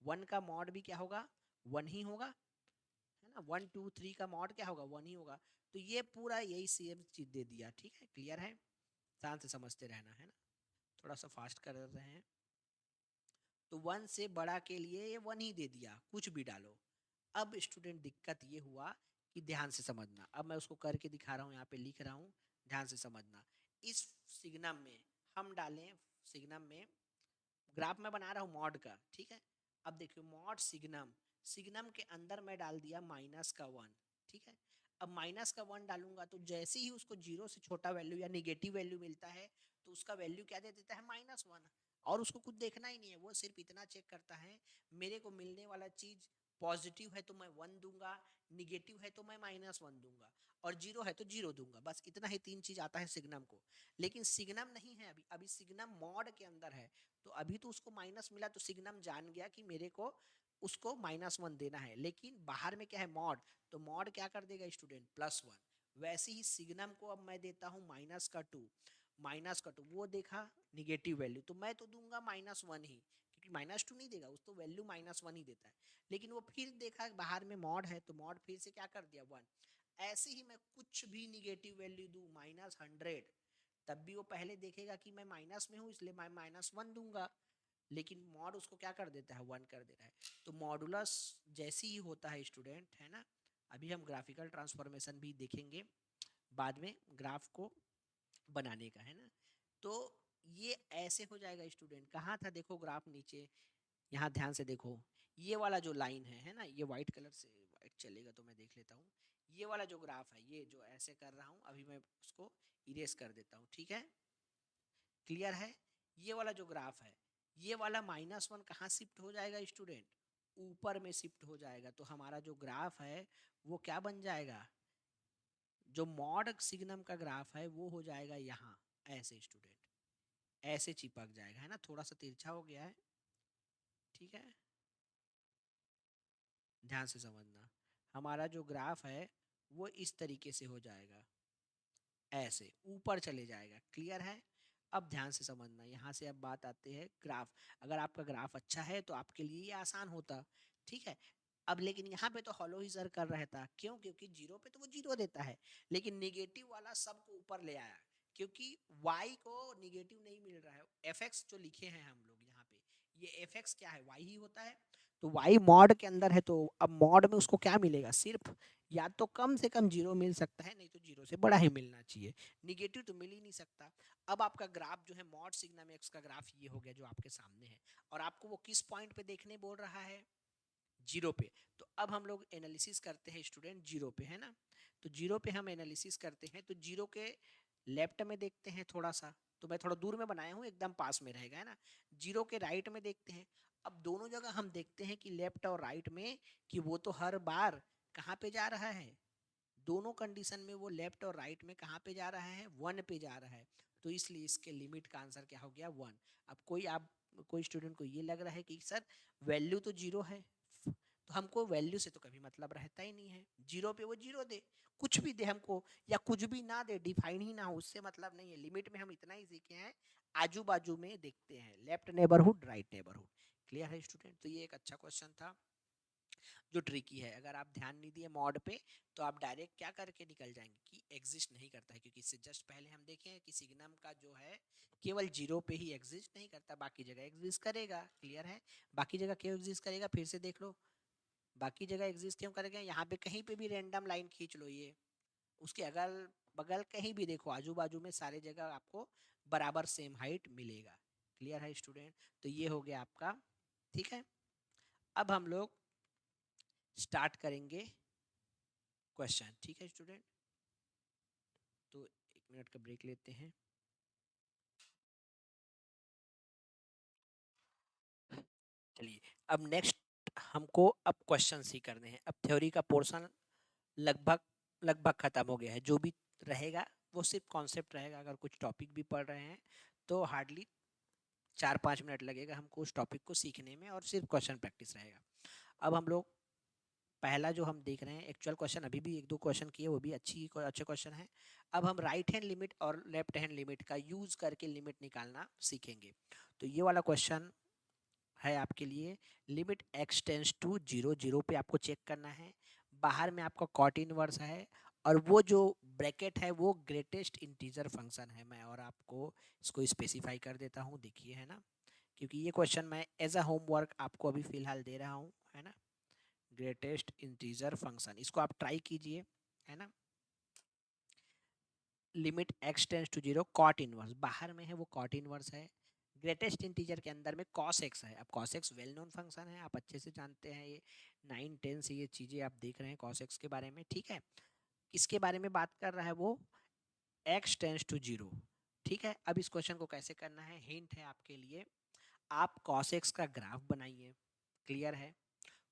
वन का मॉड भी क्या होगा, वन ही होगा, है ना, 1 2 3 का मॉड क्या होगा, वन ही होगा। तो ये पूरा यही सेम चीज दे दिया, ठीक है, क्लियर है, ध्यान से समझते रहना, है ना, थोड़ा सा फास्ट कर रहे हैं। तो वन से बड़ा के लिए ये वन ही दे दिया, कुछ भी डालो। अब स्टूडेंट दिक्कत ये हुआ कि ध्यान से समझना, अब मैं उसको करके दिखा रहा हूँ, यहाँ पे लिख रहा हूँ, ध्यान से समझना। इस सिग्नम में हम डालें, सिग्नम में ग्राफ में बना रहा हूँ मॉड का, ठीक है। अब देखियो मॉड सिग्नम, सिग्नम के अंदर मैं डाल दिया माइनस का वन, ठीक है। अब माइनस का वन डालूंगा तो जैसे ही उसको जीरो से छोटा वैल्यू या निगेटिव वैल्यू मिलता है तो उसका वैल्यू क्या दे देता है, -1। और उसको कुछ देखना ही नहीं है, वो सिर्फ इतना चेक करता है मेरे को मिलने वाला चीज पॉजिटिव है तो मैं वन दूंगा, निगेटिव है तो मैं -1 दूंगा, और जीरो है तो जीरो दूंगा। बस इतना ही तीन चीज आता है सिग्नम को। लेकिन सिग्नम नहीं है अभी, अभी सिग्नम मॉड के अंदर है। तो अभी तो उसको माइनस मिला तो सिग्नम जान गया कि मेरे को उसको -1 देना है, लेकिन बाहर में क्या है, मॉड, तो मॉड क्या कर देगा स्टूडेंट, +1। वैसे ही सिग्नम को अब मैं देता हूँ -2, -2 वो देखा निगेटिव वैल्यू, तो मैं तो दूंगा -1 ही, क्योंकि -2 नहीं देगा, उस तो वैल्यू -1 ही देता है। लेकिन वो फिर देखा बाहर में मॉड है तो मॉड फिर से क्या कर दिया, 1। ऐसे ही मैं कुछ भी निगेटिव वैल्यू दूं, -100, तब भी वो पहले देखेगा कि मैं माइनस में हूँ इसलिए मैं -1 दूंगा, लेकिन मॉड उसको क्या कर देता है, 1 कर देता है। तो मॉडुलस जैसी ही होता है स्टूडेंट, है ना, अभी हम ग्राफिकल ट्रांसफॉर्मेशन भी देखेंगे बाद में, ग्राफ को बनाने का, है ना। तो ये ऐसे हो जाएगा स्टूडेंट, कहाँ था देखो ग्राफ नीचे, यहाँ ध्यान से देखो, ये वाला जो लाइन है ना, ये व्हाइट कलर से, व्हाइट चलेगा तो मैं देख लेता हूँ, ये वाला जो ग्राफ है, ये जो ऐसे कर रहा हूँ अभी मैं उसको इरेज कर देता हूँ, ठीक है, क्लियर है। ये वाला जो ग्राफ है, ये वाला -1 कहाँ शिफ्ट हो जाएगा स्टूडेंट, ऊपर में शिफ्ट हो जाएगा। तो हमारा जो ग्राफ है वो क्या बन जाएगा, जो मॉड सिग्नम का ग्राफ है वो हो जाएगा यहाँ, ऐसे स्टूडेंट, ऐसे चिपक जाएगा, है ना, थोड़ा सा तिरछा हो गया है, ठीक है, ध्यान से समझना। हमारा जो ग्राफ है वो इस तरीके से हो जाएगा, ऐसे ऊपर चले जाएगा, क्लियर है। अब ध्यान से समझना, यहाँ से अब बात आती है ग्राफ। अगर आपका ग्राफ अच्छा है तो आपके लिए ये आसान होता, ठीक है। अब लेकिन यहाँ पे तो हॉलो ही सर्कल रहता, क्यों, क्योंकि जीरो पे तो वो जीरो देता है, लेकिन निगेटिव वाला सबको ऊपर ले आया, क्योंकि y को निगेटिव नहीं मिल रहा है। fx जो लिखे हैं हम लोग यहाँ पे, ये fx क्या है, y ही होता है। तो y मॉड के अंदर है तो अब मॉड में उसको क्या मिलेगा, सिर्फ या तो कम से कम जीरो मिल सकता है, नहीं तो जीरो से बड़ा ही मिलना चाहिए, निगेटिव तो मिल ही नहीं सकता। अब आपका ग्राफ जो है मॉड सिग्नम एक्स का ग्राफ ये हो गया जो आपके सामने है, और आपको वो किस पॉइंट पे देखने बोल रहा है, जीरो पे। तो अब हम लोग एनालिसिस करते हैं स्टूडेंट जीरो पे, है ना। तो जीरो पे हम एनालिसिस करते हैं, तो जीरो के लेफ्ट में देखते हैं थोड़ा सा, तो मैं थोड़ा दूर में बनाया हूँ, एकदम पास में रहेगा, है ना। जीरो के राइट में देखते हैं, अब दोनों जगह हम देखते हैं कि लेफ्ट और राइट में कि वो तो हर बार कहाँ पे जा रहा है, दोनों कंडीशन में वो लेफ्ट और राइट में कहाँ पे जा रहा है, 1 पे जा रहा है। तो इसलिए इसके लिमिट का आंसर क्या हो गया, 1। अब कोई स्टूडेंट को ये लग रहा है कि सर वैल्यू तो जीरो है, तो हमको वैल्यू से तो कभी मतलब रहता ही नहीं है, जीरो पे वो जीरो दे, कुछ भी दे हमको, या कुछ भी ना दे, डिफाइन ही ना हो, उससे मतलब नहीं है। लिमिट में हम इतना ही सीखे हैं, आजू बाजू में देखते हैं, left neighbourhood right neighbourhood, clear है स्टूडेंट। तो ये एक अच्छा क्वेश्चन था जो ट्रिकी है, अगर आप ध्यान नहीं दिए मॉड पे तो आप डायरेक्ट क्या करके निकल जाएंगे कि एग्जिस्ट नहीं करता है, क्योंकि इससे जस्ट पहले हम देखे हैं कि सिग्नम का जो है केवल जीरो पे ही एग्जिस्ट नहीं करता, बाकी जगह एग्जिस्ट करेगा, क्लियर है। बाकी जगह क्यों एग्जिस्ट करेगा, फिर से देख लो, बाकी जगह एग्जिस्ट क्यों करेगा, यहाँ पे कहीं पे भी रैंडम लाइन खींच लो, ये उसके अगल बगल कहीं भी देखो, आजू बाजू में सारे जगह आपको बराबर सेम हाइट मिलेगा, क्लियर है स्टूडेंट। तो ये हो गया आपका, ठीक है। अब हम लोग स्टार्ट करेंगे क्वेश्चन, ठीक है स्टूडेंट। तो 1 मिनट का ब्रेक लेते हैं। चलिए, अब नेक्स्ट हमको अब क्वेश्चन ही करने हैं। अब थ्योरी का पोर्शन लगभग लगभग खत्म हो गया है। जो भी रहेगा वो सिर्फ कॉन्सेप्ट रहेगा। अगर कुछ टॉपिक भी पढ़ रहे हैं तो हार्डली 4-5 मिनट लगेगा हमको उस टॉपिक को सीखने में, और सिर्फ क्वेश्चन प्रैक्टिस रहेगा। अब हम लोग पहला जो हम देख रहे हैं, एक्चुअल क्वेश्चन अभी भी 1-2 क्वेश्चन किए, वो भी अच्छे क्वेश्चन है। अब हम राइट हैंड लिमिट और लेफ्ट हैंड लिमिट का यूज करके लिमिट निकालना सीखेंगे। तो ये वाला क्वेश्चन है आपके लिए। लिमिट x टेंस टू 0, 0 पे आपको चेक करना है। बाहर में आपका कॉट इनवर्स है, और वो जो ब्रैकेट है वो ग्रेटेस्ट इंटीजर फंक्शन है। मैं और आपको इसको स्पेसिफाई कर देता हूँ, देखिए, है ना, क्योंकि ये क्वेश्चन मैं एज अ होमवर्क आपको अभी फिलहाल दे रहा हूँ, है ना। ग्रेटेस्ट इंटीजर फंक्शन, इसको आप ट्राई कीजिए, है ना। Limit x tends to 0, cot inverse बाहर में है, वो कॉट इनवर्स है। ग्रेटेस्ट इंटीजर के अंदर में cos x है। अब cos x well known function है, आप अच्छे से जानते हैं, ये 9-10 से ये चीज़ें आप देख रहे हैं cos x के बारे में, ठीक है। किसके बारे में बात कर रहा है वो, x टेंस टू 0, ठीक है। अब इस क्वेश्चन को कैसे करना है, हिंट है आपके लिए। आप cos x का ग्राफ बनाइए, क्लियर है।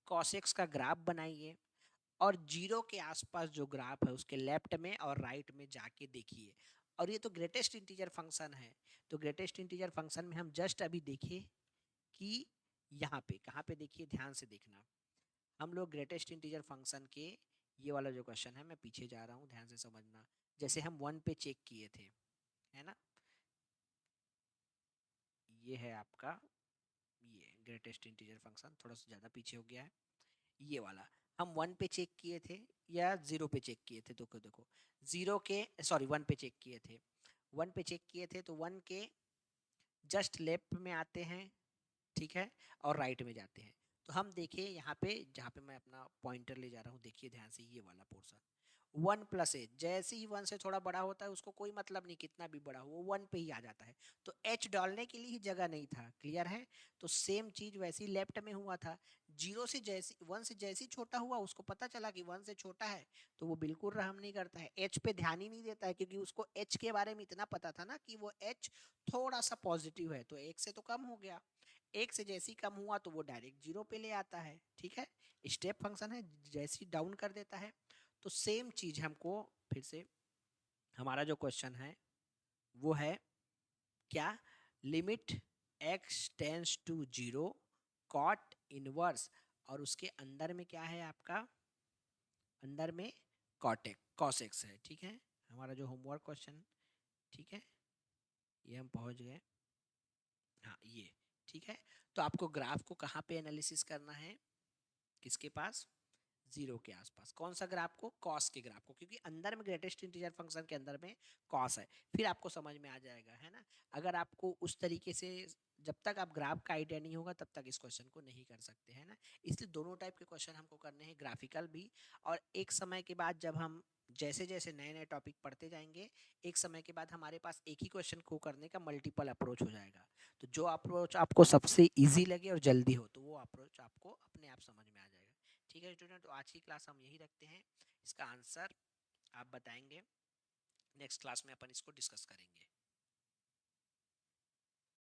cos x का ग्राफ बनाइए, और 0 के आसपास जो ग्राफ है उसके लेफ्ट में और राइट में जाके देखिए। और ये तो ग्रेटेस्ट इंटीजर फंक्शन है। तो ग्रेटेस्ट इंटीजर फंक्शन में हम जस्ट अभी देखिए कि यहाँ पे कहाँ पे, देखिए ध्यान से देखना। हम लोग ग्रेटेस्ट इंटीजर फंक्शन के, ये वाला जो क्वेश्चन है, मैं पीछे जा रहा हूँ, ध्यान से समझना। जैसे हम 1 पे चेक किए थे, है ना, ये है आपका, ये ग्रेटेस्ट इंटीजर फंक्शन, थोड़ा सा ज़्यादा पीछे हो गया है। ये वाला हम 1 पे चेक किए थे या 0 पे चेक किए थे, तो देखो 0 के, सॉरी 1 पे चेक किए थे। 1 पे चेक किए थे तो 1 के जस्ट लेफ्ट में आते हैं, ठीक है, और राइट में जाते हैं। तो हम देखिए यहाँ पे, जहाँ पे मैं अपना पॉइंटर ले जा रहा हूँ, देखिए ध्यान से, ये वाला पोर्शन 1+h, जैसे ही 1 से थोड़ा बड़ा होता है उसको कोई मतलब नहीं कितना भी बड़ा हो, वो 1 पे ही आ जाता है। तो h डालने के लिए ही जगह नहीं था, क्लियर है। तो सेम चीज वैसी लेफ्ट में हुआ था। 0 से जैसी 1 से जैसी छोटा हुआ, उसको पता चला कि 1 से छोटा है, तो वो बिल्कुल रहम नहीं करता है, h पे ध्यान ही नहीं देता है, क्योंकि उसको h के बारे में इतना पता था ना कि वो h थोड़ा सा पॉजिटिव है, तो 1 से तो कम हो गया। 1 से जैसी कम हुआ तो वो डायरेक्ट 0 पे ले आता है, ठीक है। स्टेप फंक्शन है, जैसी डाउन कर देता है। तो सेम चीज हमको फिर से, हमारा जो क्वेश्चन है वो है क्या, limit x tends to 0, cot inverse, और उसके अंदर में क्या है आपका, अंदर में कॉटेक cos x है, ठीक है। हमारा जो होमवर्क क्वेश्चन, ठीक है, ये हम पहुंच गए, हाँ ये, ठीक है। तो आपको ग्राफ को कहाँ पे एनालिसिस करना है, किसके पास, 0 के आसपास। कौन सा ग्राफ को, कॉस के ग्राफ को, क्योंकि अंदर में ग्रेटेस्ट इंटीजर फंक्शन के अंदर में कॉस है। फिर आपको समझ में आ जाएगा, है ना। अगर आपको उस तरीके से, जब तक आप ग्राफ का आइडिया नहीं होगा तब तक इस क्वेश्चन को नहीं कर सकते, है ना। इसलिए दोनों टाइप के क्वेश्चन हमको करने हैं, ग्राफिकल भी, और एक समय के बाद जब हम जैसे जैसे नए नए टॉपिक पढ़ते जाएंगे, एक समय के बाद हमारे पास एक ही क्वेश्चन को करने का मल्टीपल अप्रोच हो जाएगा। तो जो अप्रोच आपको सबसे इजी लगे और जल्दी हो, तो वो अप्रोच आपको अपने आप समझ में आ जाएगा। ठीक है स्टूडेंट, तो आज की क्लास हम यही रखते हैं। इसका आंसर आप बताएंगे, नेक्स्ट क्लास में अपन इसको डिस्कस करेंगे।